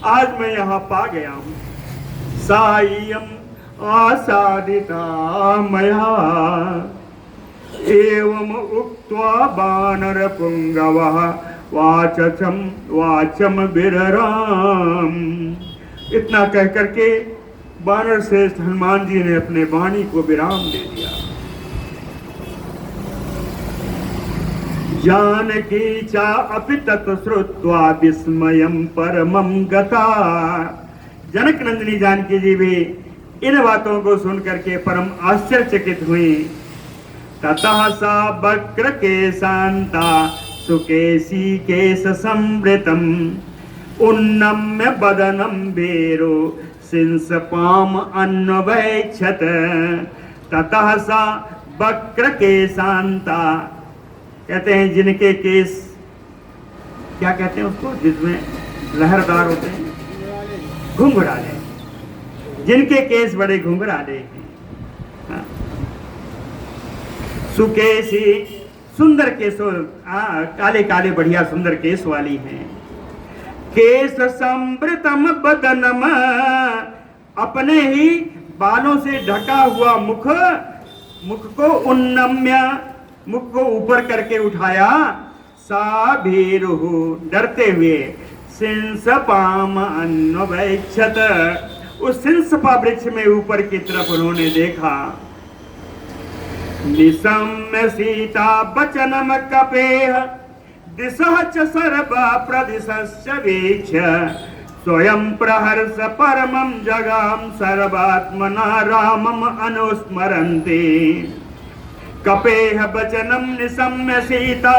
आज मैं यहाँ पा गया हूँ। सायम आसादिता मया एवं उक्त्वा बानर पुंगवः वाचम विरराम। इतना कह करके बानर श्रेष्ठ हनुमान जी ने अपने वाणी को विराम दे दिया। जानकी चा अपि तत् श्रुत्वा विस्मयं परमं गता। जनक नंदिनी जानकी जी भी इन बातों को सुन करके परम आश्चर्यचकित हुई। ततः सा वक्र केशान्ता सुकेशी केश संवृतम उन्नम्य बदनम बेरो सिंसपाम अन्वैक्षत। ततः सा वक्र केशान्ता, कहते हैं जिनके केस, क्या कहते हैं उसको जिसमें लहरदार होते हैं, घुंघराले, जिनके केस बड़े घुंघराले हैं। हाँ। सुकेशी, सुंदर केसों, काले काले बढ़िया सुंदर केस वाली हैं। केश संवृतम बदनम, अपने ही बालों से ढका हुआ मुख, मुख को उन्नम्य, मुख को ऊपर करके उठाया। सा भीरुहु, डरते हुए, सिंसपाम अन्वैक्षत, उस सिंसपा वृक्ष में ऊपर की तरफ उन्होंने देखा। निशम्य सीता वचनम कपेह दिशः च सर्वा प्रदिशश्च वीक्ष्य स्वयं प्रहर्ष परमं जगाम सर्वात्मना रामम अनुस्मरन्ति। कपेह वचनम निशम्य सीता,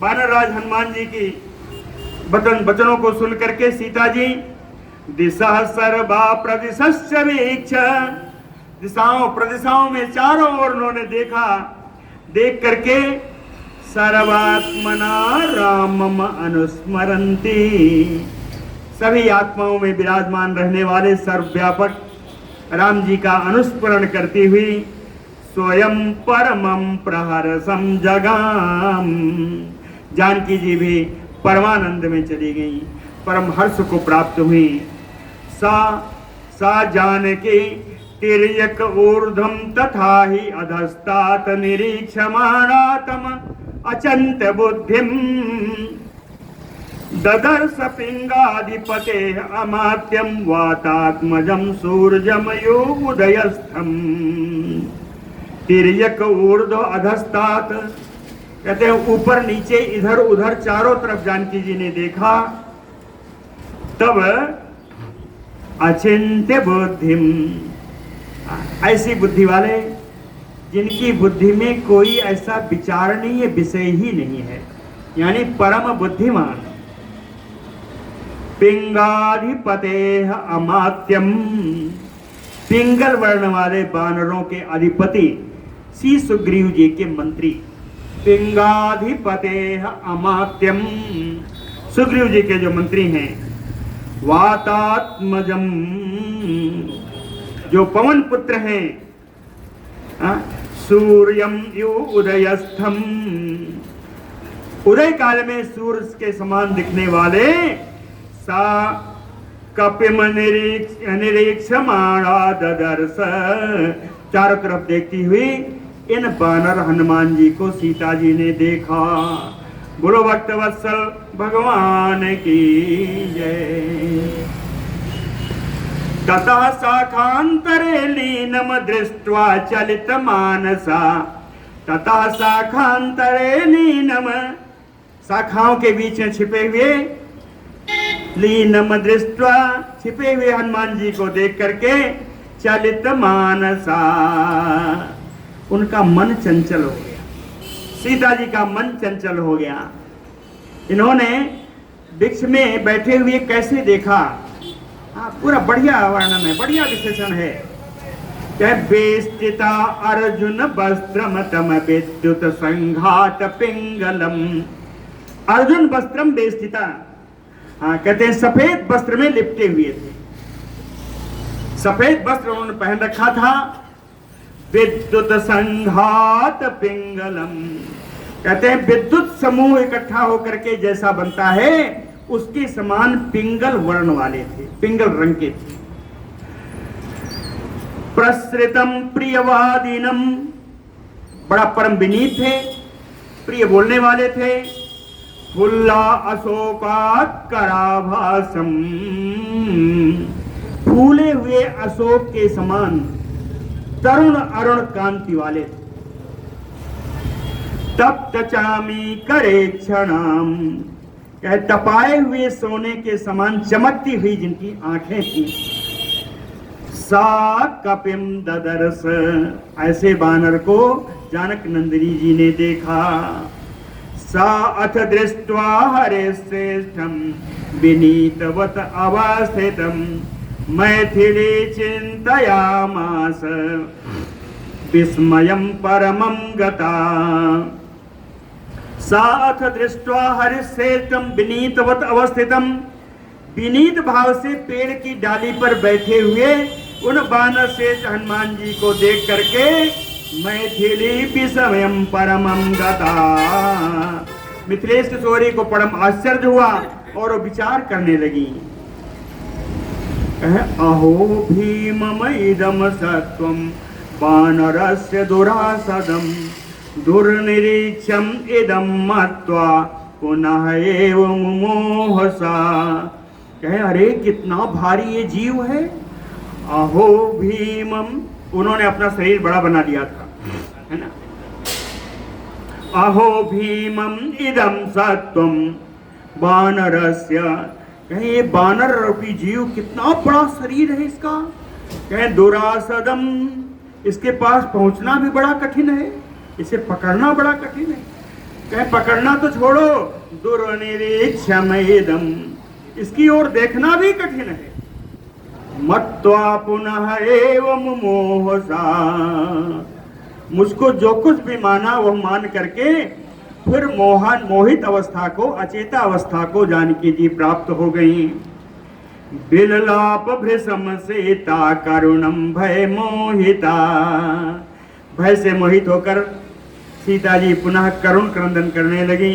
वानरराज हनुमान जी की वचनों को सुन करके सीता जी दिशा सर्वा प्रदिशश्च वीक्ष्य, दिशाओं प्रदिशाओं में चारों ओर उन्होंने देखा, देख करके सर्वात्मना रामम अनुस्मरन्ति, सभी आत्माओं में विराजमान रहने वाले सर्वव्यापक राम जी का अनुस्मरण करती हुई स्वयं परमं प्रहर्षं जगाम, जानकी जी भी परमानंद में चली गई, परम हर्ष को प्राप्त हुई। सा जानकी तिर्यक ऊर्ध्वं तथा ही अधस्तात निरीक्षमाणा तम अचंत बुद्धिम ददर्श पिंगाधिपते अमात्यं वातात्मजं सूर्यमयो उदयस्थम। तिर्यक ऊर्ध्व अधस्तात, कहते हैं ऊपर नीचे इधर उधर चारों तरफ जानकी जी ने देखा, तब अचिंत्य बुद्धिम, ऐसी बुद्धि वाले जिनकी बुद्धि में कोई ऐसा विचारणीय विषय ही नहीं है, यानी परम बुद्धिमान। पिंगाधिपते अमात्यम, पिंगल वर्ण वाले वानरों के अधिपति श्री सुग्रीव जी के मंत्री। पिंगाधिपते अमात्यम, सुग्रीव जी के जो मंत्री हैं। वातात्मजम, जो पवन पुत्र हैं। सूर्यम यु उदयस्थम, उदय काल में सूर्य के समान दिखने वाले। सा कपिम निरीक्षमाणा ददर्श, चारों तरफ देखती हुई इन वानर हनुमान जी को सीता जी ने देखा। बोलो भक्त वत्सल भगवान की जय। तथा शाखांतरे लीनम दृष्ट्वा चलित मानसा, तथा शाखांतरे लीनम, शाखाओं के बीच में छिपे हुए, लीनम दृष्ट्वा, छिपे हुए हनुमान जी को देख करके चलित मानसा, उनका मन चंचल हो गया, सीता जी का मन चंचल हो गया। इन्होंने वृक्ष में बैठे हुए कैसे देखा, पूरा बढ़िया वर्णन है, बढ़िया विशेषण है। क्या बेस्तिता अर्जुन वस्त्रम तम विद्युत संघात पिंगलम, अर्जुन वस्त्रम बेस्तिता, कहते हैं सफेद वस्त्र में लिपटे हुए थे, सफेद वस्त्र उन्होंने पहन रखा था। विद्युत संघात पिंगलम, कहते हैं विद्युत समूह इकट्ठा होकर के जैसा बनता है उसके समान पिंगल वर्ण वाले थे, पिंगल रंग के थे। प्रसृतम प्रियवादिनम, बड़ा परम विनीत थे, प्रिय बोलने वाले थे। फुल्ला अशोकात कराभासम, फूले हुए अशोक के समान तरुण अरुण कांति वाले थे। तप्त चामी करे क्षणाम, कह तपाए हुए सोने के समान चमकती हुई जिनकी आंखें थी। सा कपिम ददर्श, ऐसे बानर को जानक नंदिनी जी ने देखा। सा अथ दृष्ट्वा हरे श्रेष्ठम विनीतवत अवस्थितम मैथिली चिंतयामास विस्मयं परमं गता। सा अथ दृष्ट्वा हरिश्रेष्ठम विनीतवत अवस्थितम, विनीत भाव से पेड़ की डाली पर बैठे हुए उन वानर श्रेष्ठ हनुमान जी को देख करके मैथिली विस्मयं परमं गता, मिथिलेश किशोरी को परम आश्चर्य हुआ और वो विचार करने लगी। अहो भीममइदं सत्वं वानरस्य दुरासदं दुर्निरीक्षम् इदं मत्वा पुनः एव मुमोहसा, कहे अरे कितना भारी ये जीव है। अहो भीमम, उन्होंने अपना शरीर बड़ा बना दिया था, है ना। अहो भीमम इदम सत्वम वानरस्य। कहें ये वानर रूपी जीव कितना बड़ा शरीर है इसका। कहें दुरासदम, इसके पास पहुंचना भी बड़ा कठिन है, इसे पकड़ना बड़ा कठिन है। कहें पकड़ना तो छोड़ो, दुर्निरीक्षमेदम, इसकी ओर देखना भी कठिन है। मत्वा पुनः एवं मोहसा, मुझको जो कुछ भी माना वह मान करके फिर मोहित अवस्था को, अचेता अवस्था को जानकी जी प्राप्त हो गई। बिललाप भृशम सीता करुणम भय मोहिता, भय से मोहित होकर सीता जी पुनः करुण क्रंदन करने लगी।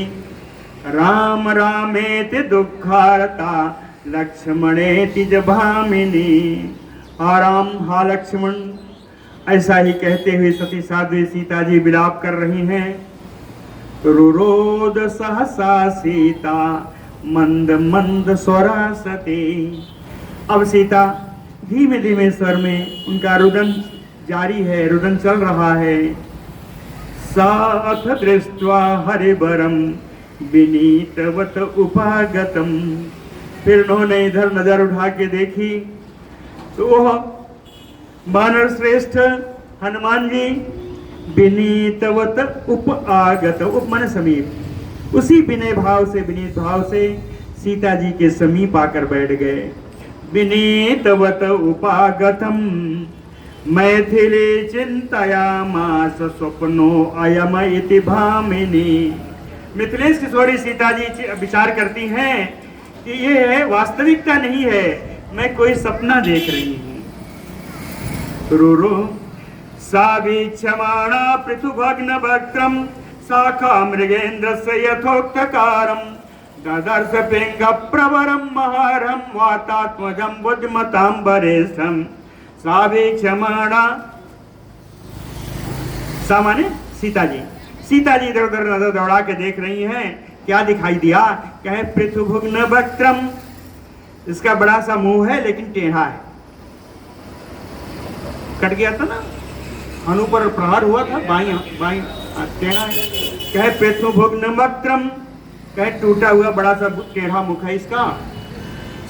राम रामेति दुखारता लक्ष्मणेति जभामिनी, आराम हा लक्ष्मण, ऐसा ही कहते हुए सती साध्वी सीता जी विलाप कर रही हैं। रुरोद सहसा सीता मंद मंद स्वरा सती। अब सीता धीमे धीमे स्वर में उनका रुदन जारी है, रुदन चल रहा है। साथ दृष्ट्वा हरिबरम विनीतवत उपागतम, फिर उन्होंने इधर नजर उठा के देखी तो वह वानर श्रेष्ठ हनुमान जी विनीतवत उपागत, उप मन समीप, उसी विनय भाव से, विनीत भाव से सीता जी के समीप आकर बैठ गए। विनीतवत उपागतम मैथिली चिंतयामास स्वप्नो अयम इति भामिनी। मिथिलेश किशोरी सीता जी विचार करती हैं कि ये वास्तविकता नहीं है, मैं कोई सपना देख रही हूँ। रुरु सावीक्षमाणा पृथुभग्न वक्त्रम शाखा मृगेन्द्रस्य यथोक्तकारम ददर्श पिंग प्रवरम महारम वातात्मजम बुद्धिमतांबरेशम। सावीक्षमाणा, सामान्य सीता जी, सीता जी इधर उधर नजर दौड़ा के देख रही हैं। क्या दिखाई दिया? कहे पृथुभग्न वक्त्रम, इसका बड़ा सा मुंह है लेकिन टेढ़ा है, कट गया था ना, हनु पर प्रहार हुआ था, बाई बाई टेढ़ा है। कहे पृथुभग्न वक्त्रम, कहे टूटा हुआ बड़ा सा टेढ़ा मुख है इसका।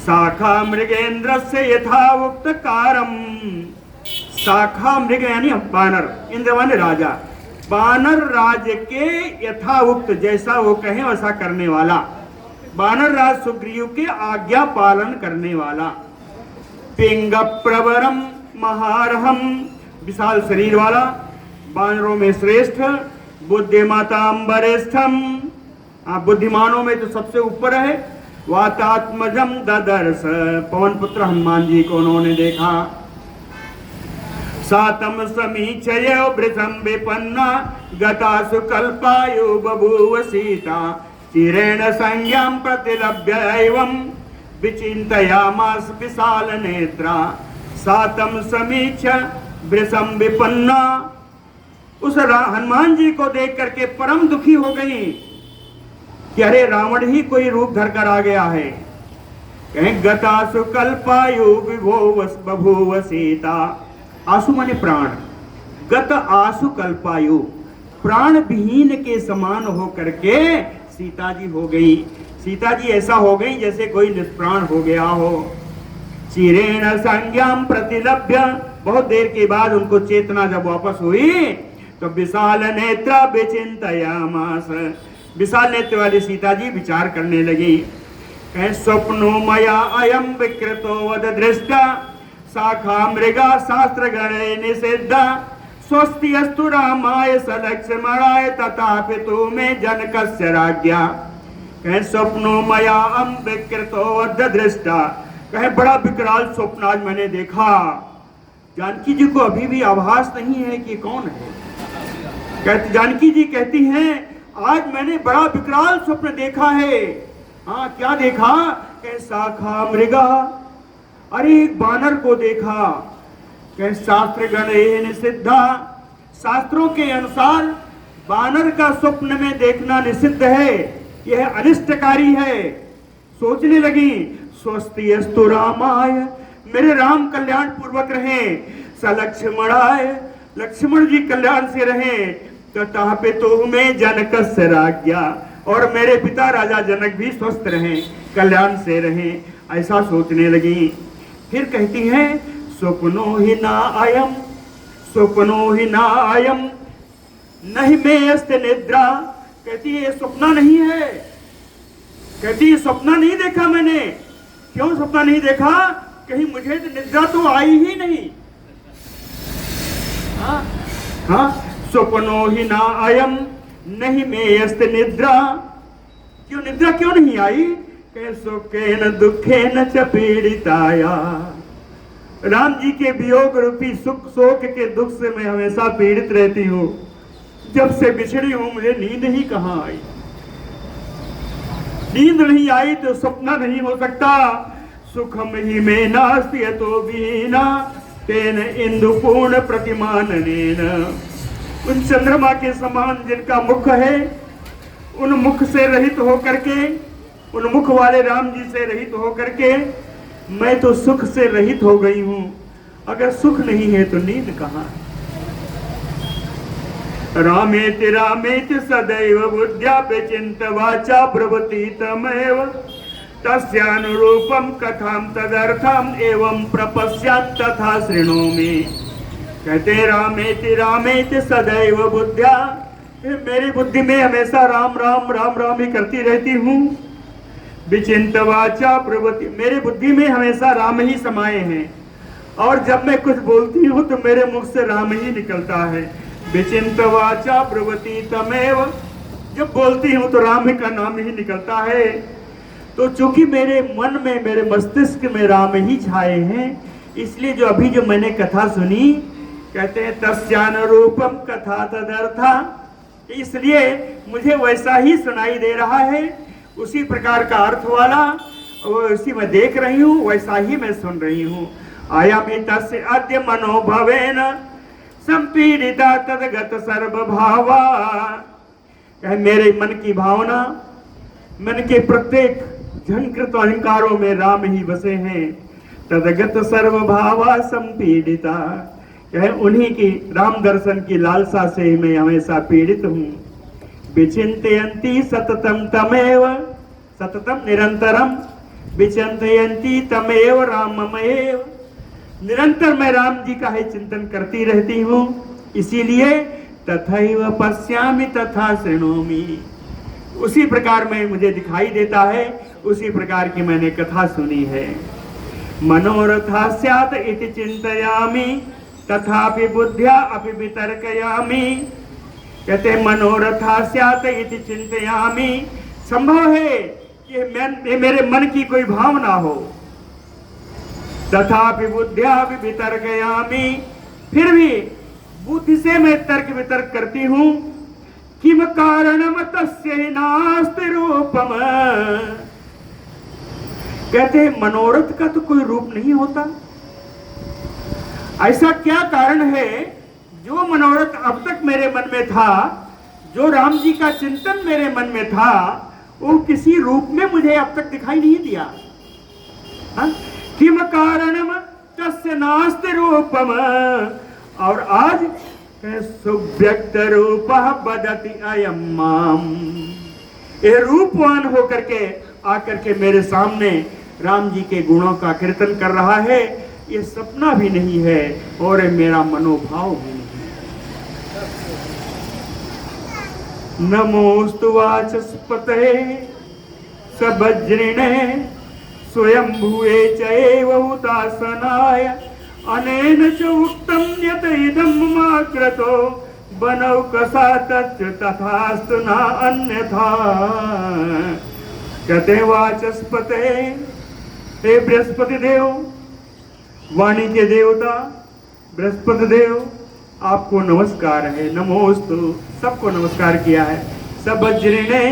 शाखा मृगेन्द्र से यथावुक्त कारम, शाखा मृग यानी बानर, इंद्र माने राजा, बानर राज के यथावुक्त, जैसा वो कहे वैसा करने वाला, बानर राज सुग्रीव के आज्ञा पालन करने वाला। पिंग प्रवरम महारहम, विशाल शरीर वाला, बानरों में श्रेष्ठ, बुद्धिमतांबरेष्ठम, बुद्धिमानों में तो सबसे ऊपर है। वातात्मजम ददर्श, पवन पुत्र हनुमान जी को उन्होंने देखा। सातम समीचय वृषम विपन्ना गतासु कल्पायु बभूव सीता चिरेण संज्ञां प्रतिलभ्य एवं विचिन्तयामास विशाल नेत्रा। सातम समीक्ष वृषम विपन्ना, उस हनुमान जी को देख करके परम दुखी हो गई कि अरे रावण ही कोई रूप धर कर आ गया है। कहें गतासु कल्पायु बभूव सीता, आसु माने प्राण, गत आसु कल्पायु, प्राण विहीन के समान हो करके सीता जी हो गई। सीता जी ऐसा हो गई जैसे कोई निष्प्राण हो गया हो। चिरेण संज्ञां प्रतिलभ्य, बहुत देर के बाद उनको चेतना जब वापस हुई तो विशाल नेत्रा विचिन्तयामास, विशाल नेत्र वाली सीता जी विचार करने लगी। कहें स्वप्नो मया अयम विकृतो वद दृष्टा शाखा मृगा शास्त्र गणे निषिद्धा स्वस्ति अस्तु रामाय सलक्ष्मणाय तथापि तु में जनकस्य राज्ञा। कहें स्वप्नो मया अम विकृतो वद दृष्टा, कहे बड़ा विकराल स्वप्न आज मैंने देखा। जानकी जी को अभी भी आभास नहीं है कि कौन है। कहती जानकी जी कहती हैं आज मैंने बड़ा विकराल स्वप्न देखा है। हाँ क्या देखा? कहे शाखा मृगा, अरे एक बानर को देखा। कहे शास्त्र गणे निषिद्धा, शास्त्रों के अनुसार बानर का स्वप्न में देखना निषिद्ध है, यह अनिष्टकारी है। सोचने लगी स्वस्ति अस्तु रामाय, मेरे राम कल्याण पूर्वक रहे, सलक्ष्मणाय, लक्ष्मण जी कल्याण से रहे, तथा पितुः में जनकस्य राज्ञा, और मेरे पिता राजा जनक भी स्वस्थ रहें, कल्याण से रहें, ऐसा सोचने लगी। फिर कहती हैं स्वप्नो ही ना आयम, स्वप्नो ही ना आयम नहीं में अस्ते निद्रा। कहती है ये सपना नहीं है, कहती है सपना नहीं देखा मैंने। क्यों सपना नहीं देखा? कहीं मुझे तो निद्रा तो आई ही नहीं। हाँ, स्वप्नो ही ना आयम नहीं में अस्ते निद्रा। क्यों निद्रा क्यों नहीं आई? सुखेन दुखेन च पीड़िताया, राम जी के वियोग रूपी सुख शोक के दुख से मैं हमेशा पीड़ित रहती हूँ। जब से बिछड़ी हूँ मुझे नींद ही कहाँ आई। नींद नहीं आई तो सपना नहीं हो सकता। सुखम ही में नास्ति तो बीना तेन इंदु पूर्ण प्रतिमाननेन। उन चंद्रमा के समान जिनका मुख है, उन मुख से रहित होकर के, उन मुख वाले राम जी से रहित होकर के मैं तो सुख से रहित हो गई हूं। अगर सुख नहीं है तो नींद कहां? रामेति रामेति सदैव बुद्ध्या विचिन्त वाचा ब्रवति तमेव तस्यानुरूपम कथां तदर्थम एवं प्रपश्यात् तथा शृणोमि। कहते रामेति रामेति सदैव बुद्ध्या, मेरी बुद्धि में हमेशा राम राम राम राम ही करती रहती हूँ। विचिंत वाचा प्रवृत्ति, मेरी बुद्धि में हमेशा राम ही समाये हैं, और जब मैं कुछ बोलती हूँ तो मेरे मुख से राम ही निकलता है। विचिंत वाचा प्रवृत्ति तमेव, जब बोलती हूँ तो राम का नाम ही निकलता है। तो चूंकि मेरे मन में, मेरे मस्तिष्क में राम ही छाए हैं, इसलिए जो अभी जो मैंने कथा सुनी, कहते हैं तस्यानुरूपम कथा तदर्था, इसलिए मुझे वैसा ही सुनाई दे रहा है, उसी प्रकार का अर्थ वाला वो उसी में देख रही हूँ, वैसा ही मैं सुन रही हूँ। आयामि तस्य अद्य मनोभवेन संपीड़िता तदगत सर्वभावा। मेरे मन की भावना, मन के प्रत्येक झंकृत अहंकारों में राम ही बसे हैं। तदगत सर्वभावा संपीड़िता, उन्हीं की राम दर्शन की लालसा से मैं हमेशा पीड़ित हूँ। विचिंतयन्ति सततम तमेव, सततम निरंतरम, विचिंतयन्ति तमेव राममेव, निरंतर मैं राम जी का ही चिंतन करती रहती हूँ। इसीलिए तथैव पश्यामि तथा शृणोमि, उसी प्रकार में मुझे दिखाई देता है, उसी प्रकार की मैंने कथा सुनी है। मनोरथा स्यात् इति चिंतयामि तथापि बुद्ध्या अपि वितर्कयामि। कहते हैं मनोरथा स्यात् इति चिंतयामि, संभव है कि मेरे मन की कोई भावना हो। तथापि बुद्ध्या अपि वितर्कयामि, फिर भी बुद्धि से मैं तर्क वितर्क करती हूँ। किम कारणम तस्य नास्ति रूपम, कहते हैं मनोरथ का तो कोई रूप नहीं होता। ऐसा क्या कारण है जो मनोरथ अब तक मेरे मन में था, जो राम जी का चिंतन मेरे मन में था, वो किसी रूप में मुझे अब तक दिखाई नहीं दिया। किम कारणम तस्य नास्ति रूपम, और आज सुव्यक्त रूप बदति अयम माम, ये रूपवान होकर के आकर के मेरे सामने राम जी के गुणों का कीर्तन कर रहा है। ये सपना भी नहीं है और मेरा मनोभाव भी नहीं। नमोस्तु वाचस्पते सवज्रिणे स्वयंभुवे चैव हुतासनाय, अनेन च उक्तं यत इदं माक्रतो बनौकसा तच्च तथास्तु न अन्यथा। कहते वाचस्पते, हे बृहस्पति देव, वाणी के देवता बृहस्पति देव, आपको नमस्कार है। नमोस्तु, सबको नमस्कार किया है। सब वज्रिणे,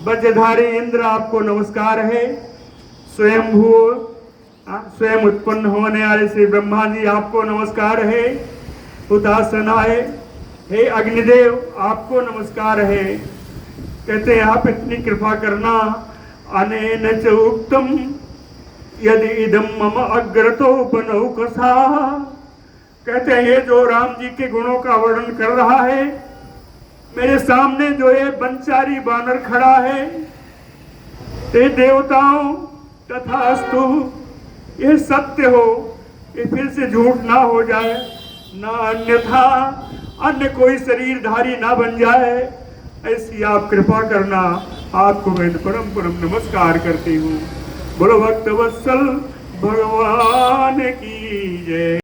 वज्रधारी इंद्र, आपको नमस्कार है। स्वयंभू, स्वयं उत्पन्न होने वाले श्री ब्रह्मा जी, आपको नमस्कार है। हुतासनाय, हे अग्निदेव, आपको नमस्कार है। कहते हैं आप इतनी कृपा करना। अनेन च उक्तम यदि इदम मम अग्रतो बनौकसा, कहते हैं ये जो राम जी के गुणों का वर्णन कर रहा है, मेरे सामने जो ये बनचारी बानर खड़ा है, हे देवताओं तथास्तु, ये सत्य हो, ये फिर से झूठ ना हो जाए, ना अन्यथा अन्य कोई शरीरधारी ना बन जाए, ऐसी आप कृपा करना। आपको मैं परम परम नमस्कार करती हूँ। बोलो भक्त वत्सल भगवान की जय।